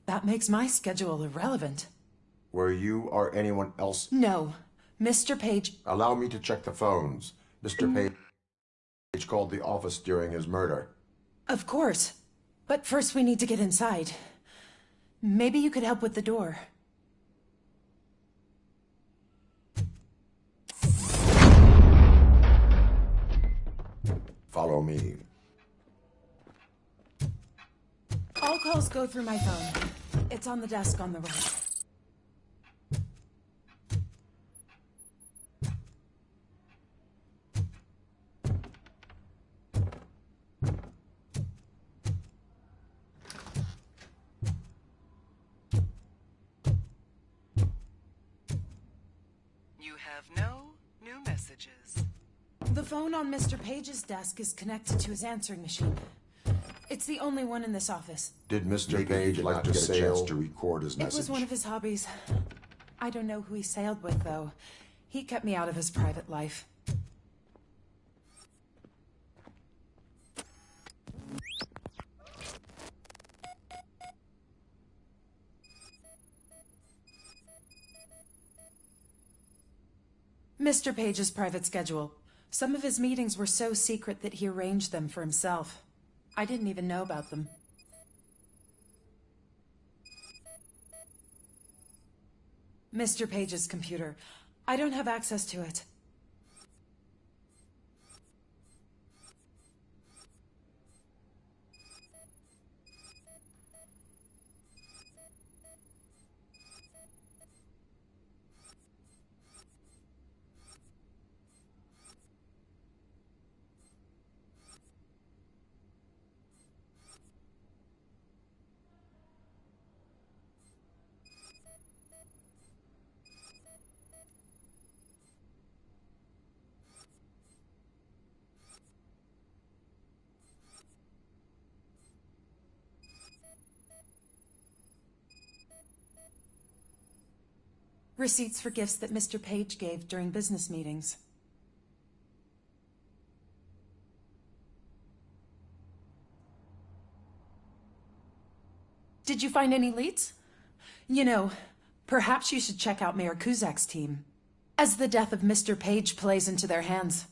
That makes my schedule irrelevant. Were you or anyone else? No. Mr. Page... Allow me to check the phones. Mr. Page called the office during his murder. Of course. But first we need to get inside. Maybe you could help with the door. Follow me. All calls go through my phone. It's on the desk on the right. You have no new messages. The phone on Mr. Page's desk is connected to his answering machine. It's the only one in this office. Did Mr. Page like to get a chance to record his message? It was one of his hobbies. I don't know who he sailed with, though. He kept me out of his private life. Mr. Page's private schedule. Some of his meetings were so secret that he arranged them for himself. I didn't even know about them. Mr. Page's computer. I don't have access to it. Receipts for gifts that Mr. Page gave during business meetings. Did you find any leads? You know, perhaps you should check out Mayor Kuzak's team, as the death of Mr. Page plays into their hands.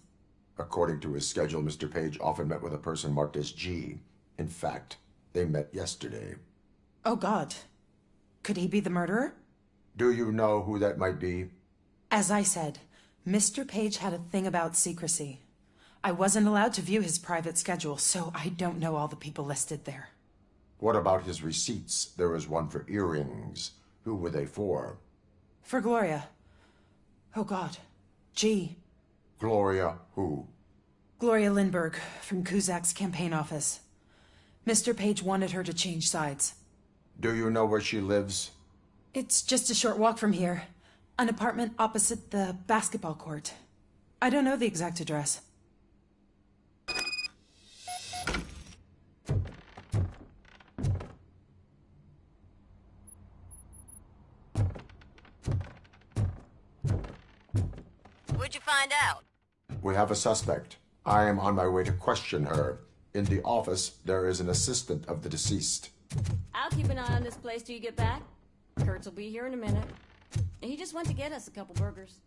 According to his schedule, Mr. Page often met with a person marked as G. In fact, they met yesterday. Oh, God. Could he be the murderer? Do you know who that might be? As I said, Mr. Page had a thing about secrecy. I wasn't allowed to view his private schedule, so I don't know all the people listed there. What about his receipts? There was one for earrings. Who were they for? For Gloria. Oh, God. G. Gloria who? Gloria Lindbergh, from Kuzak's campaign office. Mr. Page wanted her to change sides. Do you know where she lives? It's just a short walk from here. An apartment opposite the basketball court. I don't know the exact address. What'd you find out? We have a suspect. I am on my way to question her. In the office, there is an assistant of the deceased. I'll keep an eye on this place till you get back. Kurtz will be here in a minute. He just went to get us a couple burgers.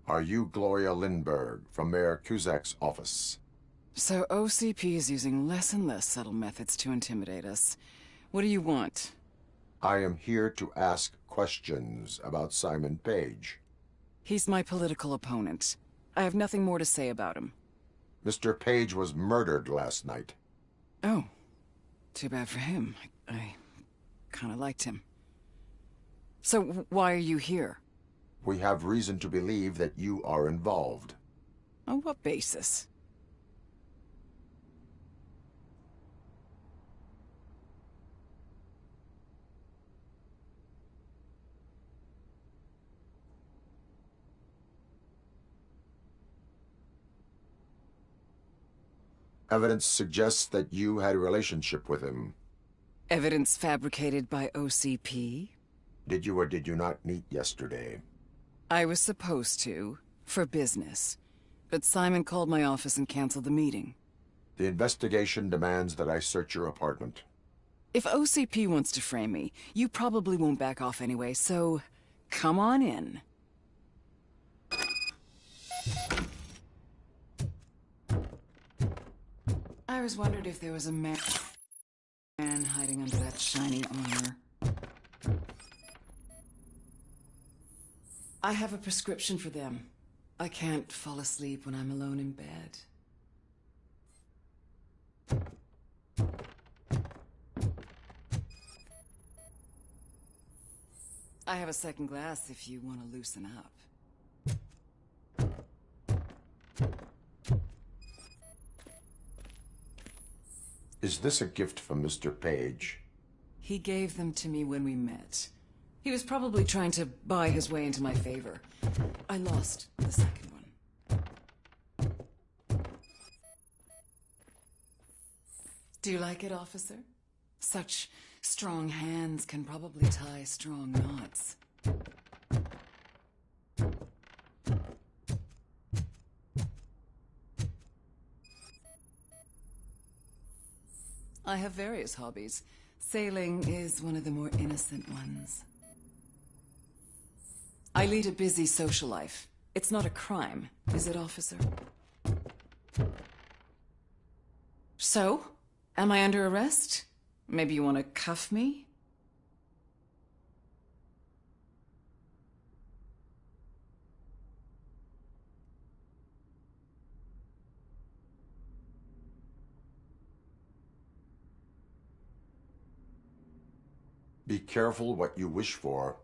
Are you Gloria Lindbergh from Mayor Cusack's office? So OCP is using less and less subtle methods to intimidate us. What do you want? I am here to ask questions about Simon Page. He's my political opponent. I have nothing more to say about him. Mr. Page was murdered last night. Oh. Too bad for him. I kind of liked him. So why are you here? We have reason to believe that you are involved. On what basis? Evidence suggests that you had a relationship with him. Evidence fabricated by OCP? Did you or did you not meet yesterday? I was supposed to, for business. But Simon called my office and canceled the meeting. The investigation demands that I search your apartment. If OCP wants to frame me, you probably won't back off anyway, so come on in. I always wondered if there was a man hiding under that shiny armor. I have a prescription for them. I can't fall asleep when I'm alone in bed. I have a second glass if you want to loosen up. Is this a gift from Mr. Page? He gave them to me when we met. He was probably trying to buy his way into my favor. I lost the second one. Do you like it, officer? Such strong hands can probably tie strong knots. I have various hobbies. Sailing is one of the more innocent ones. I lead a busy social life. It's not a crime, is it, officer? So? Am I under arrest? Maybe you want to cuff me? Be careful what you wish for.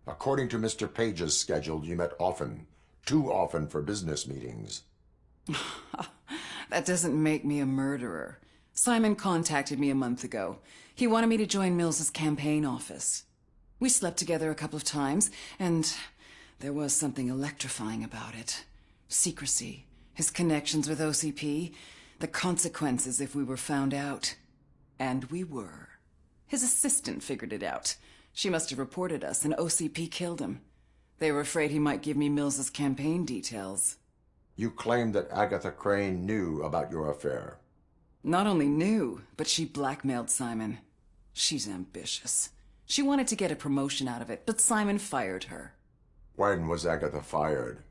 According to Mr. Page's schedule, you met often. Too often for business meetings. That doesn't make me a murderer. Simon contacted me a month ago. He wanted me to join Mills's campaign office. We slept together a couple of times, and there was something electrifying about it. Secrecy, his connections with OCP, the consequences if we were found out. And we were. His assistant figured it out. She must have reported us, and OCP killed him. They were afraid he might give me Mills's campaign details. You claim that Agatha Crane knew about your affair. Not only knew, but she blackmailed Simon. She's ambitious. She wanted to get a promotion out of it, but Simon fired her. When was Agatha fired?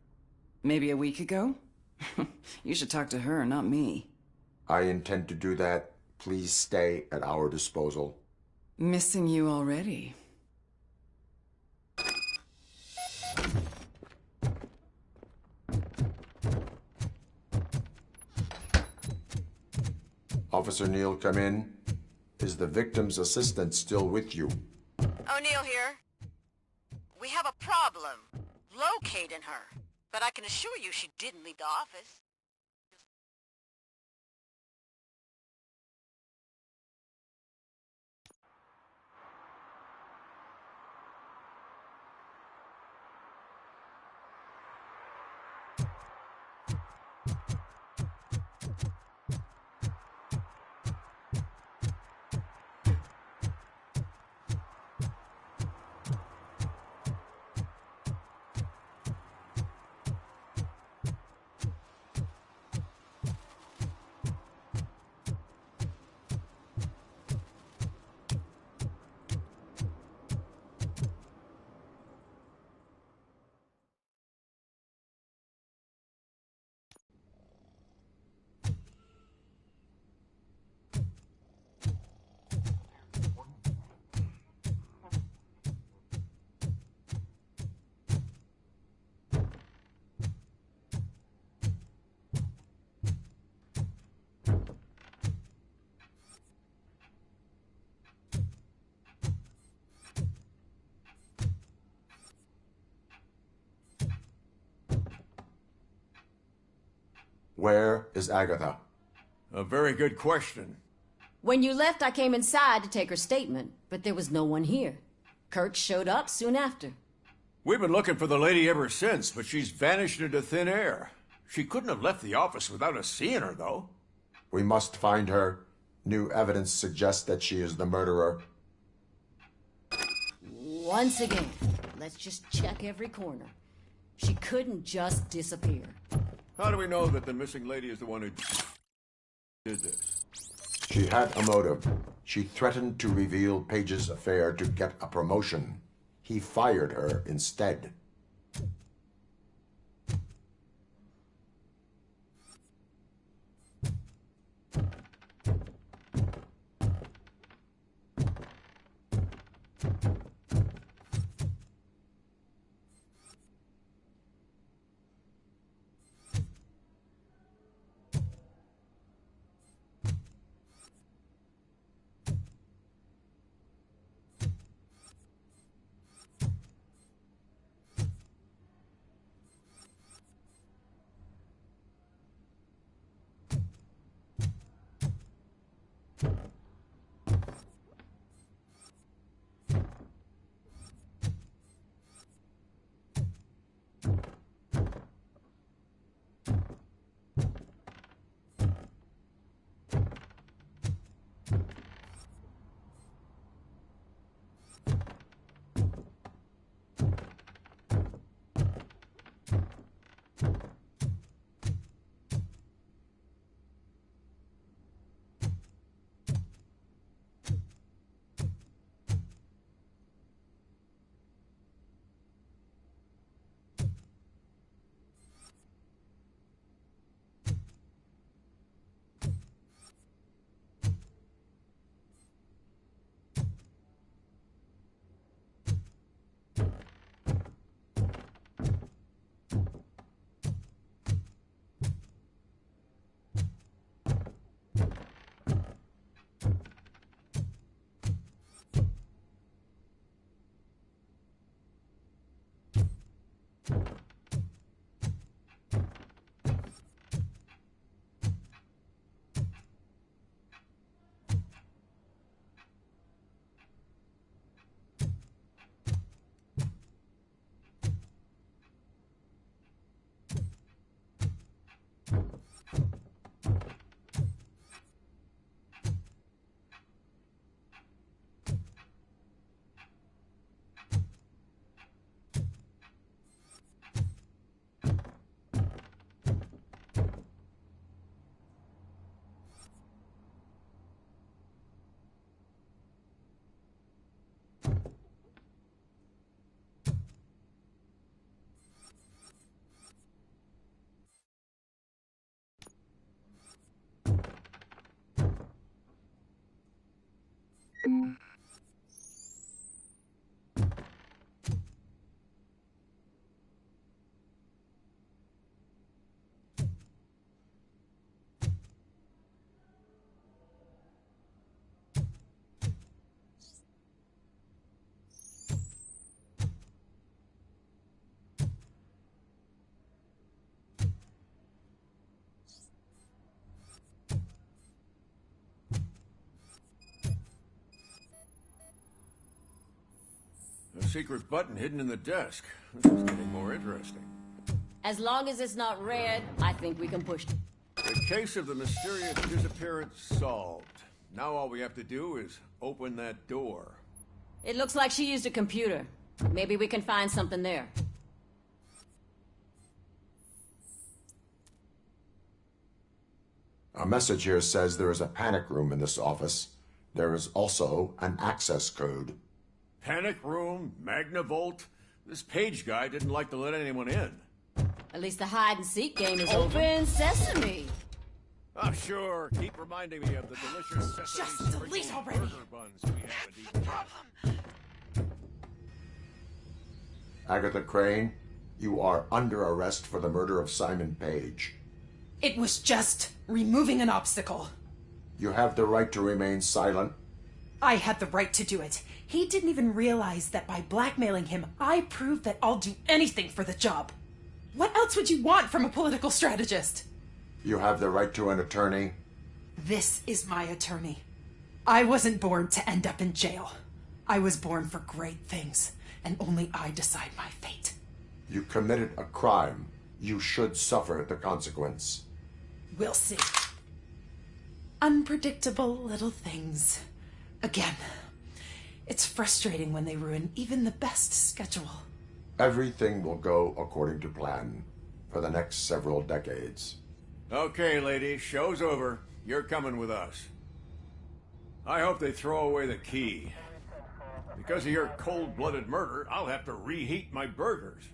Maybe a week ago? You should talk to her, not me. I intend to do that. Please stay at our disposal. Missing you already. Officer Neal, come in. Is the victim's assistant still with you? O'Neill here. We have a problem locating her, but I can assure you she didn't leave the office. Where is Agatha? A very good question. When you left, I came inside to take her statement, but there was no one here. Kurt showed up soon after. We've been looking for the lady ever since, but she's vanished into thin air. She couldn't have left the office without us seeing her, though. We must find her. New evidence suggests that she is the murderer. Once again, let's just check every corner. She couldn't just disappear. How do we know that the missing lady is the one who did this? She had a motive. She threatened to reveal Page's affair to get a promotion. He fired her instead. A secret button hidden in the desk. This is getting more interesting. As long as it's not red, I think we can push. The case of the mysterious disappearance solved. Now all we have to do is open that door. It looks like she used a computer. Maybe we can find something there. A message here says there is a panic room in this office. There is also an access code. Panic room, Magnavolt. This Page guy didn't like to let anyone in. At least the hide-and-seek game is open sesame. Oh, sure. Keep reminding me of the delicious sesame Just delete already. burger buns we have at each problem. Agatha Crane, you are under arrest for the murder of Simon Page. It was just removing an obstacle. You have the right to remain silent. I had the right to do it. He didn't even realize that by blackmailing him, I proved that I'll do anything for the job. What else would you want from a political strategist? You have the right to an attorney? This is my attorney. I wasn't born to end up in jail. I was born for great things, and only I decide my fate. You committed a crime. You should suffer the consequence. We'll see. Unpredictable little things. Again, it's frustrating when they ruin even the best schedule. Everything will go according to plan for the next several decades. Okay, lady, show's over. You're coming with us. I hope they throw away the key. Because of your cold-blooded murder, I'll have to reheat my burgers.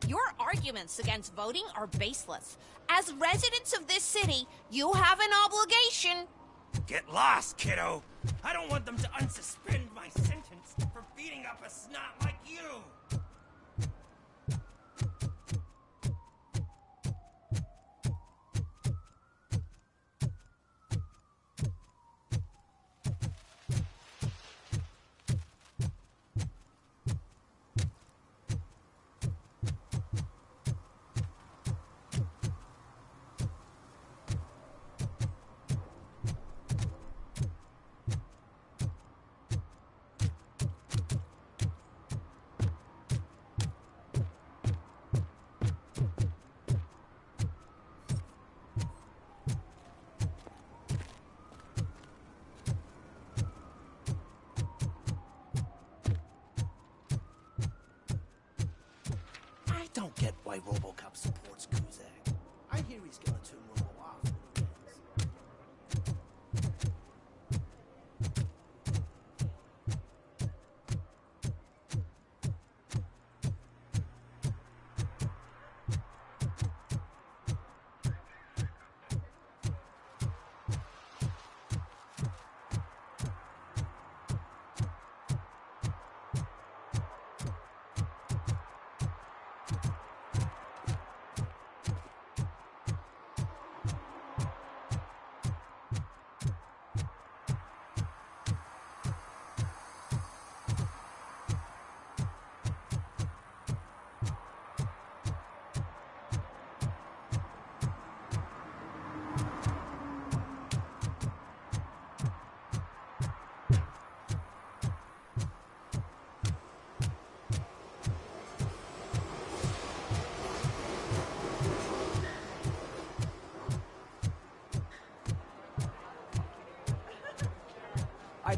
Your arguments against voting are baseless. As residents of this city, you have an obligation. Get lost, kiddo. I don't want them to unsuspend my sentence for beating up a snot like you. I don't get why Robocop supports Kuzak. I hear he's gonna turn Robo off.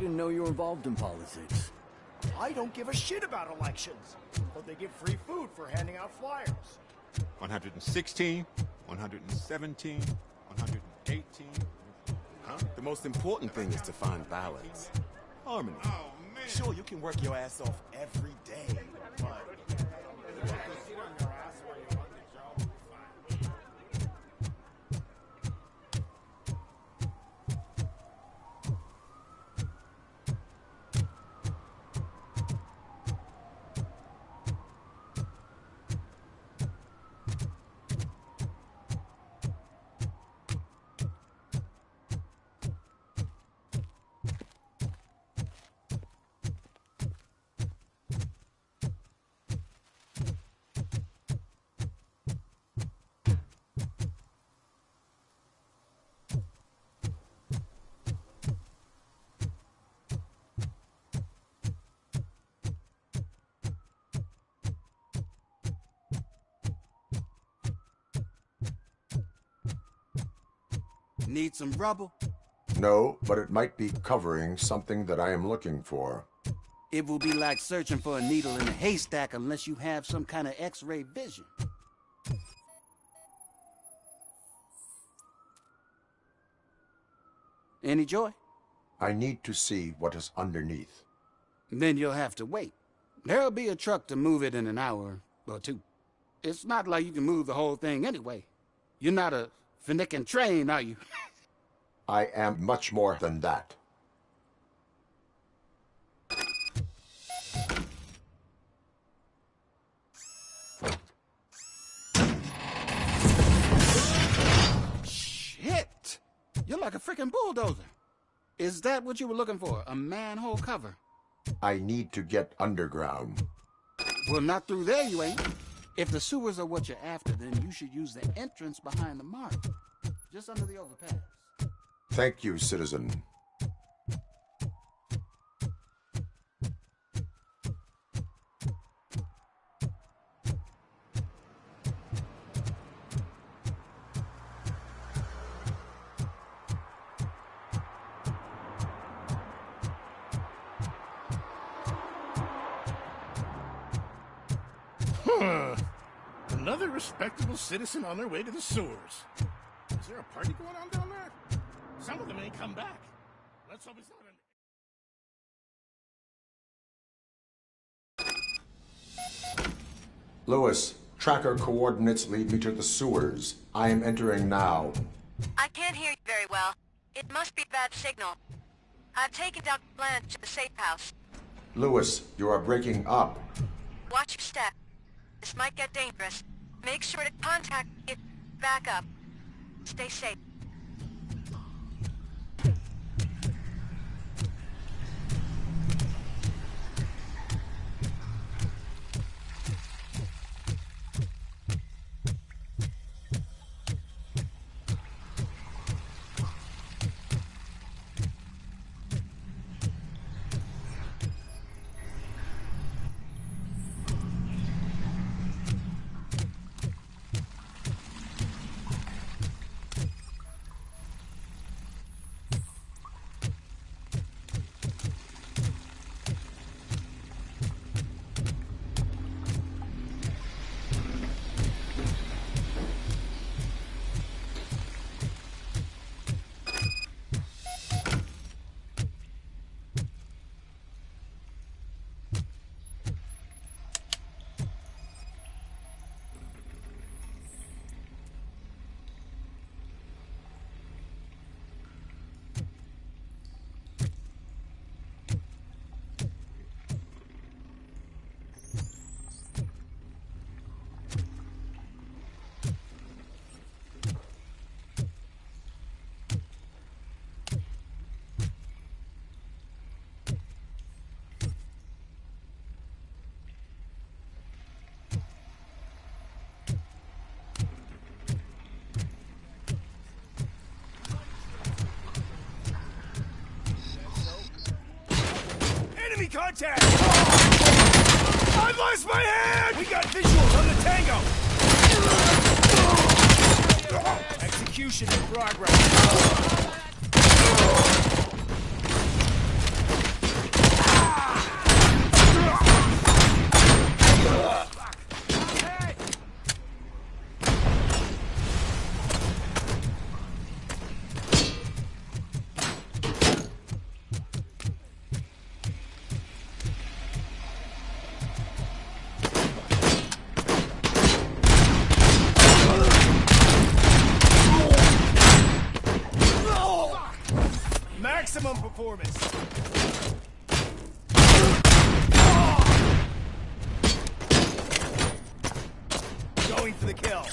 didn't know you were involved in politics. I don't give a shit about elections, but they give free food for handing out flyers. 116, 117, 118. Huh? The most important thing is to find balance. Harmony. Oh, man. Sure, you can work your ass off every day, but... Need some rubber? No, but it might be covering something that I am looking for. It will be like searching for a needle in a haystack unless you have some kind of X-ray vision. Any joy? I need to see what is underneath. Then you'll have to wait. There'll be a truck to move it in an hour or two. It's not like you can move the whole thing anyway. You're not a finicking train, are you? I am much more than that. Shit! You're like a freaking bulldozer. Is that what you were looking for? A manhole cover? I need to get underground. Well, not through there, you ain't. If the sewers are what you're after, then you should use the entrance behind the mark. Just under the overpass. Thank you, citizen. Another respectable citizen on their way to the sewers. Is there a party going on down there? Some of them ain't come back. Let's hope it's not an... Lewis, tracker coordinates lead me to the sewers. I am entering now. I can't hear you very well. It must be a bad signal. I've taken Dr. Blanche to the safe house. Lewis, you are breaking up. Watch your step. This might get dangerous. Make sure to contact me if back up. Stay safe. Enemy contact! I lost my hand! We got visuals on the Tango! Execution in progress. kill.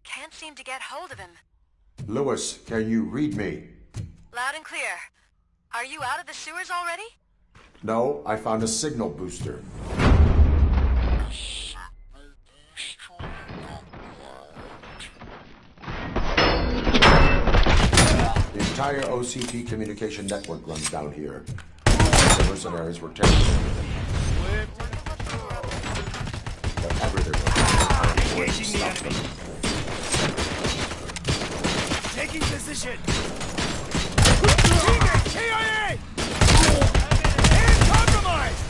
Can't seem to get hold of him. Lewis, can you read me? Loud and clear. Are you out of the sewers already? No, I found a signal booster. The entire OCP communication network runs down here. The mercenaries were terrorism. Whatever they're doing, I'm stop them. Taking position. Teammate, KIA! And compromised!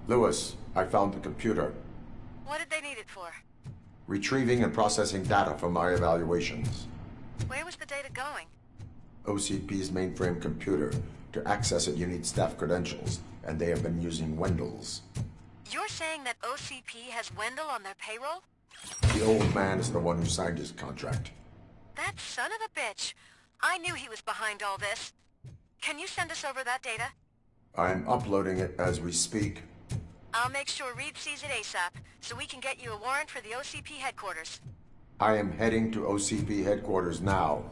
Lewis, I found the computer. What did they need it for? Retrieving and processing data from my evaluations. Where was the data going? OCP's mainframe computer. To access it, you need staff credentials, and they have been using Wendell's. You're saying that OCP has Wendell on their payroll? The old man is the one who signed his contract. That son of a bitch. I knew he was behind all this. Can you send us over that data? I'm uploading it as we speak. I'll make sure Reed sees it ASAP, so we can get you a warrant for the OCP headquarters. I am heading to OCP headquarters now.